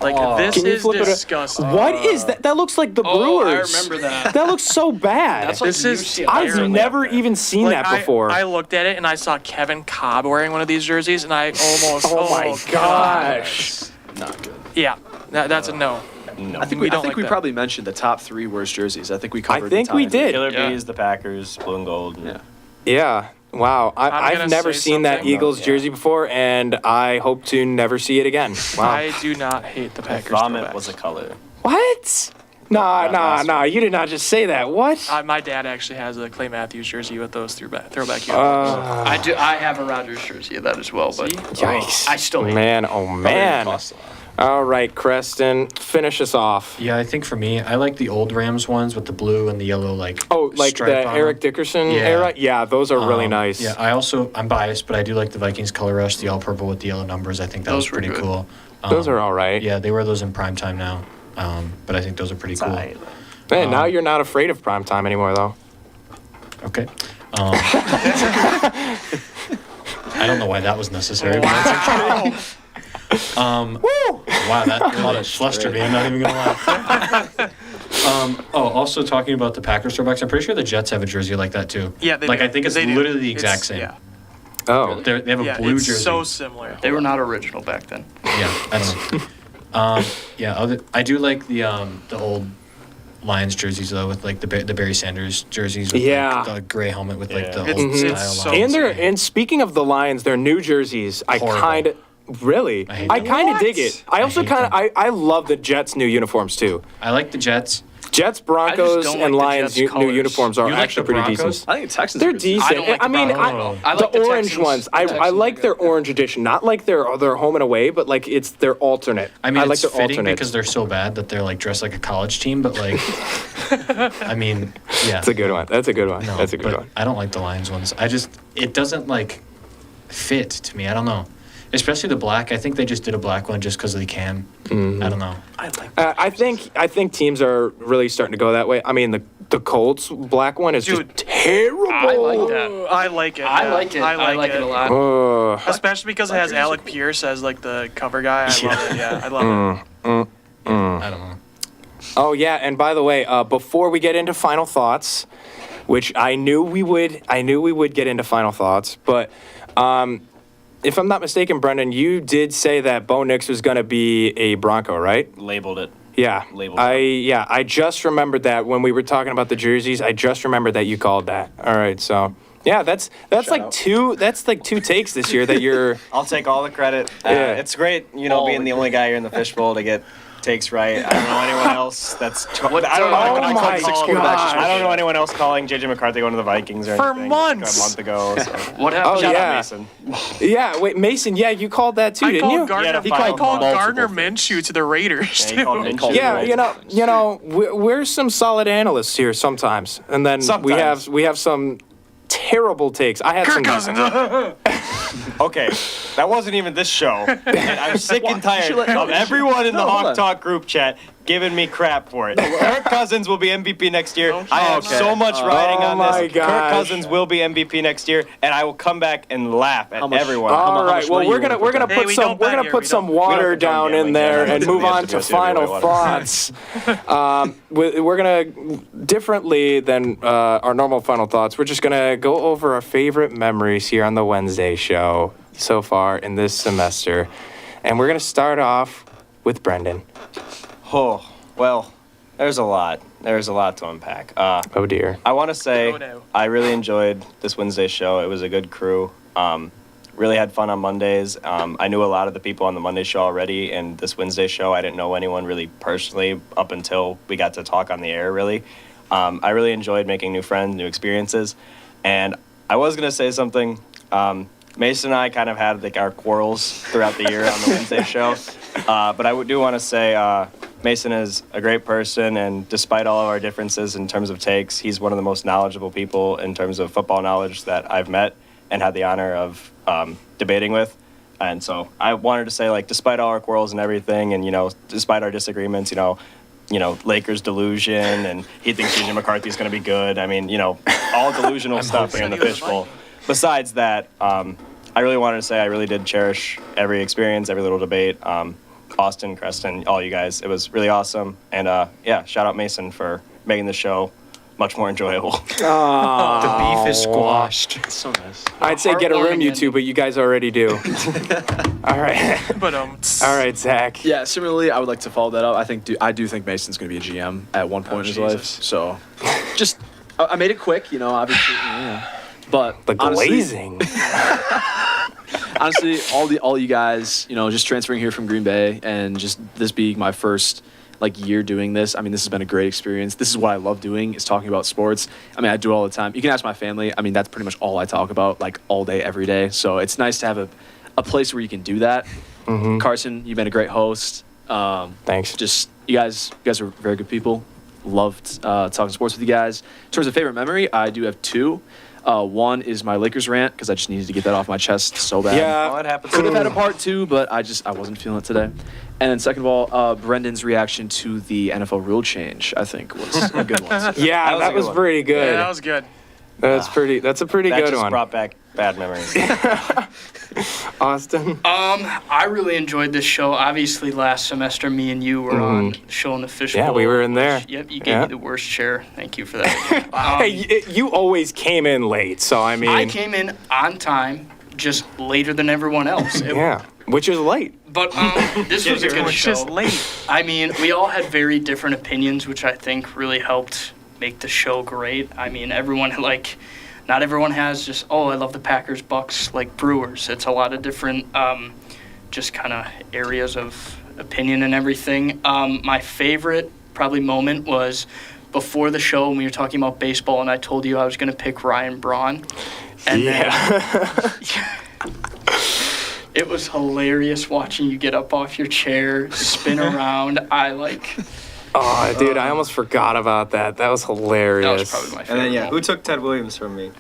Like this Can you is flip it? disgusting. What is that? That looks like the Oh, I Brewers. remember that. That looks so bad. That's like This is UCLA. I've terrible. never even seen Like, that before. I looked at it and I saw Kevin Cobb wearing one of these jerseys, and I almost. oh my gosh. Not good. Yeah, that's a no. No. I think We we, don't like we that. probably mentioned the top 3 worst jerseys. I think we covered. think the we time. did. Killer Yeah. Bees, the Packers, blue and gold. And Yeah. Yeah. Wow. I'm I've gonna never say seen that something. Eagles Yeah. jersey before, and I hope to never see it again. Wow. I do not hate the Packers. Vomit throwbacks. was a color. What? Nah. You did not just say that. What? My dad actually has a Clay Matthews jersey with those throwback uniforms. I do. I have a Rodgers jersey of that as well, but Yikes. I still hate Man, oh man. Cost a lot. All right, Creston, finish us off. Yeah, I think for me, I like the old Rams ones with the blue and the yellow, like. Oh, like stripe the on Eric them. Dickerson Yeah. era? Yeah, those are really Um, nice. Yeah, I'm biased, but I do like the Vikings color rush, the all purple with the yellow numbers. I think that Those was were pretty good. cool. Those are all right. Yeah, they wear those in prime time now, but I think those are pretty cool. Side. Man, now you're not afraid of prime time anymore, though. Okay. I don't know why that was necessary. But that's wow, that really flustered me. I'm not even gonna lie. Also talking about the Packers throwbacks, I'm pretty sure the Jets have a jersey like that too. Yeah, they like do. I think it's They do. literally the exact It's- same. Yeah, Oh. They have a yeah, blue it's jersey. so similar. They were not original back then. Yeah, I don't know. I do like the old Lions jerseys though, with like the Barry Sanders jerseys. With, Yeah. like, the gray helmet with like the Yeah. old style. It's so Lions. And speaking of the Lions, their new jerseys, I Horrible. kind of really, I hate I them. kind of dig it. I also hate kind of, them. I love the Jets' new uniforms too. I like the Jets. Jets, Broncos, don't and like the Lions Jets' new colors. uniforms are You like actually the pretty Broncos? decent. I think the Texans. They're are good. decent. I don't like the mean, Broncos. I the like the orange Texans. ones. The I Texans like are their good. orange edition, not like their home and away, but like it's their alternate. I mean, like it's their fitting alternate. because they're so bad that they're like dressed like a college team, but like, I mean, yeah. That's a good one. That's a good one. No, That's a good but one. I don't like the Lions ones. It doesn't like fit to me. I don't know. Especially the black. I think they just did a black one just because they can. Mm-hmm. I don't know. I think teams are really starting to go that way. I mean, the Colts black one is Dude, just terrible. I like that. I like it. I yeah. like it. I like it a lot. Ugh. Especially because it has Alec Pierce as like the cover guy. I love it. Yeah, I love it. I don't know. Oh yeah, and by the way, before we get into final thoughts, which I knew we would get into final thoughts, but if I'm not mistaken, Brendan, you did say that Bo Nix was going to be a Bronco, right? Labeled it. Yeah. Labeled I just remembered that when we were talking about the jerseys. I just remembered that you called that. All right, so yeah, that's like out. two takes this year that you're. I'll take all the credit. Yeah. It's great, All being the the only guy here in the fishbowl to get takes right. I don't know anyone else that's. I don't know. Oh anyone my else calling- gosh. I don't know anyone else calling JJ McCarthy going to the Vikings or For anything. months. A month ago. So. What happened? Oh, Shout yeah. out Mason. Yeah, wait, Mason. Yeah, you called that too, I didn't you? called Gardner. He I called called multiple Gardner things. Minshew to the Raiders Yeah, he called too. Minshew. Yeah, Right. you know, we're some solid analysts here sometimes, and then Sometimes. we have some terrible takes. I had Kirk some. Cousins. Okay, that wasn't even this show. And I'm sick and tired of everyone in the No, hold Hawk on. Talk group chat giving me crap for it. Kirk Cousins will be MVP next year. I have Okay. so much riding Oh on my this. gosh. Kirk Cousins will be MVP next year, and I will come back and laugh at much- everyone. All right. much Well, money we're you gonna wanna we're gonna put Hey, put we some don't we're bet gonna here, put we some don't. water We don't down gambling, in there yeah. and We move have on to to do it, see what final we want. thoughts. We're gonna differently than our normal final thoughts. We're just gonna go over our favorite memories here on the Wednesday show so far in this semester, and we're gonna start off with Brendan. Oh, well, there's a lot. There's a lot to unpack. Oh dear. I want to say Oh, no. I really enjoyed this Wednesday show. It was a good crew. Really had fun on Mondays. I knew a lot of the people on the Monday show already, and this Wednesday show, I didn't know anyone really personally up until we got to talk on the air, really. I really enjoyed making new friends, new experiences. And I was going to say something. Mason and I kind of had like our quarrels throughout the year on the Wednesday show. But I do want to say Mason is a great person, and despite all of our differences in terms of takes, he's one of the most knowledgeable people in terms of football knowledge that I've met and had the honor of debating with. And so I wanted to say, like, despite all our quarrels and everything, and, despite our disagreements, Lakers delusion, and he thinks J.J. McCarthy's going to be good. I mean, all delusional stuff in the fishbowl. Besides that, I really wanted to say I really did cherish every experience, every little debate. Austin, Creston, all you guys, it was really awesome. And shout out Mason for making the show much more enjoyable. The beef is squashed. It's so nice. I'd say get a room, Heartwarming you two, but you guys already do. All right. But All right, Zach. Yeah, similarly, I would like to follow that up. I do think Mason's going to be a GM at one point in his life. Jesus. So, just I made it quick, obviously. But The honestly, glazing. honestly, all you guys, just transferring here from Green Bay and just this being my first year doing this. I mean, this has been a great experience. This is what I love doing, is talking about sports. I mean, I do it all the time. You can ask my family. I mean, that's pretty much all I talk about, all day, every day. So it's nice to have a place where you can do that. Carson, you've been a great host. Thanks. Just you guys are very good people. Loved talking sports with you guys. In terms of favorite memory, I do have two. One is my Lakers rant, because I just needed to get that off my chest so bad. Yeah. What happened? Could have had a part two, but I wasn't feeling it today. And then second of all, Brendan's reaction to the NFL rule change, I think, was a good one. Yeah, that was pretty good. Yeah, that was good. That's a pretty That good just one. brought back bad memories. Austin. I really enjoyed this show. Obviously, last semester, me and you were on showing the fishbowl. Yeah, we were in there. Yep, you gave me the worst chair. Thank you for that. Hey, you always came in late, so I mean. I came in on time, just later than everyone else. Yeah, which is late. But this was a It good was show. just late. I mean, we all had very different opinions, which I think really helped make the show great. I mean, not everyone has just, I love the Packers, Bucks, Brewers. It's a lot of different just kind of areas of opinion and everything. My favorite probably moment was before the show when we were talking about baseball, and I told you I was going to pick Ryan Braun. And then it was hilarious watching you get up off your chair, spin around. Oh, dude, I almost forgot about that. That was hilarious. That was probably my favorite. And then who moment. took Ted Williams from me?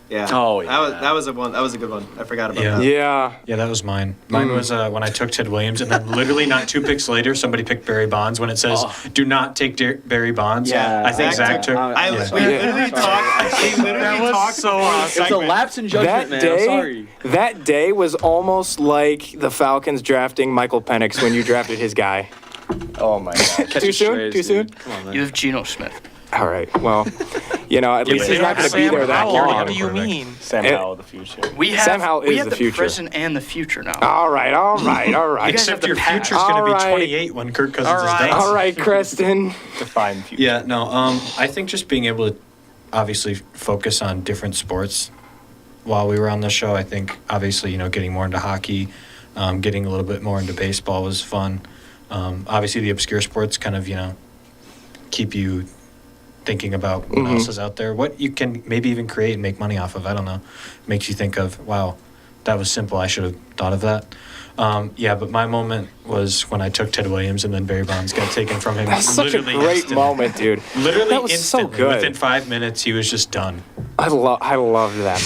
Yeah. Oh, yeah. That was a one. That was a good one. I forgot about Yeah. that. Yeah. Yeah, that was mine. Mine was when I took Ted Williams, and then literally not 2 picks later, somebody picked Barry Bonds when it says, "Do not take Barry Bonds." Yeah, I think Zach took. I yeah. we literally talked. We literally That was talked so before the awesome. It's a segment. lapse in judgment, man. I'm sorry. That day was almost like the Falcons drafting Michael Penix when you drafted his guy. Oh my god. Catch Too your soon? strays, Too soon? dude. Come on, man. You have Geno Smith. All right. Well, at least he's yeah. not going to be Sam there that Howell, long. What do you mean? Sam It- Howell of the future. We have, Sam Howell we is have the future. present and the future now. All right. All right. guys Except have the your past. future's going to be All right. 28 when Kirk Cousins All right. is done. All right, Creston. Define future. Yeah, no. I think just being able to obviously focus on different sports while we were on the show. I think obviously getting more into hockey, getting a little bit more into baseball was fun. Obviously the obscure sports kind of keep you thinking about what else is out there, what you can maybe even create and make money off of. I don't know. Makes you think of, wow, that was simple. I should have thought of that. But my moment was when I took Ted Williams and then Barry Bonds got taken from him. That's such a literally great instantly. moment, dude. Literally That was so instantly. good. Within 5 minutes, he was just done. I loved that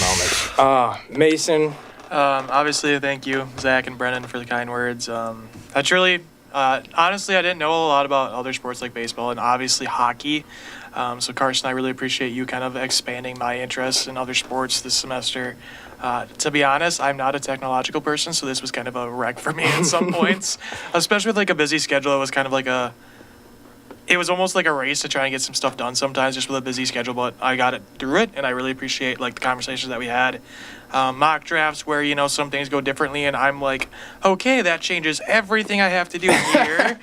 moment. Mason. Obviously, thank you, Zach and Brennan, for the kind words. That's really, honestly, I didn't know a lot about other sports like baseball and obviously hockey. So, Carson, I really appreciate you kind of expanding my interests in other sports this semester. To be honest, I'm not a technological person, so this was kind of a wreck for me at some points, especially with a busy schedule. It was kind of it was almost like a race to try and get some stuff done sometimes just with a busy schedule, but I got it through it, and I really appreciate the conversations that we had. Mock drafts where, some things go differently, and I'm like, okay, that changes everything I have to do here.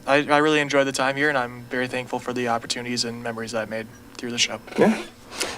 I really enjoyed the time here, and I'm very thankful for the opportunities and memories that I made through the show. Yeah.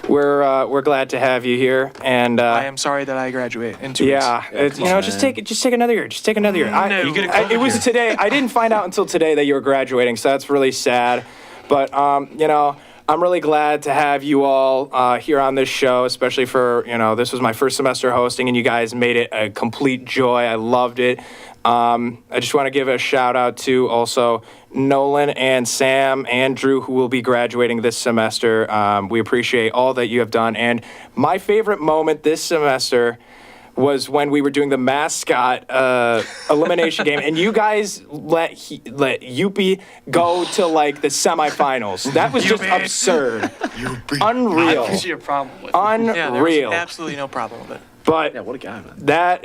We're glad to have you here, and I am sorry that I graduate in 2 weeks. just take another year. Just take another year. No. You get a It was today. I didn't find out until today that you were graduating, so that's really sad. But I'm really glad to have you all here on this show, especially for this was my first semester hosting, and you guys made it a complete joy. I loved it. I just want to give a shout out to also Nolan and Sam and Drew, who will be graduating this semester. We appreciate all that you have done. And my favorite moment this semester was when we were doing the mascot elimination game, and you guys let Yuppie go to like the semifinals. That was just Yuppie. absurd, I unreal, don't see a problem with it. Yeah, there was unreal. absolutely no problem with it. But Yeah, what a guy, man. that,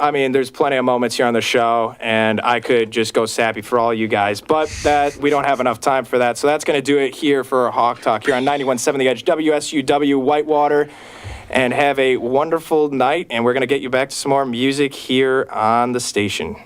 I mean, there's plenty of moments here on the show, and I could just go sappy for all you guys, but that we don't have enough time for that. So that's going to do it here for Hawk Talk here on 91.7 The Edge, WSUW Whitewater. And have a wonderful night, and we're going to get you back to some more music here on the station.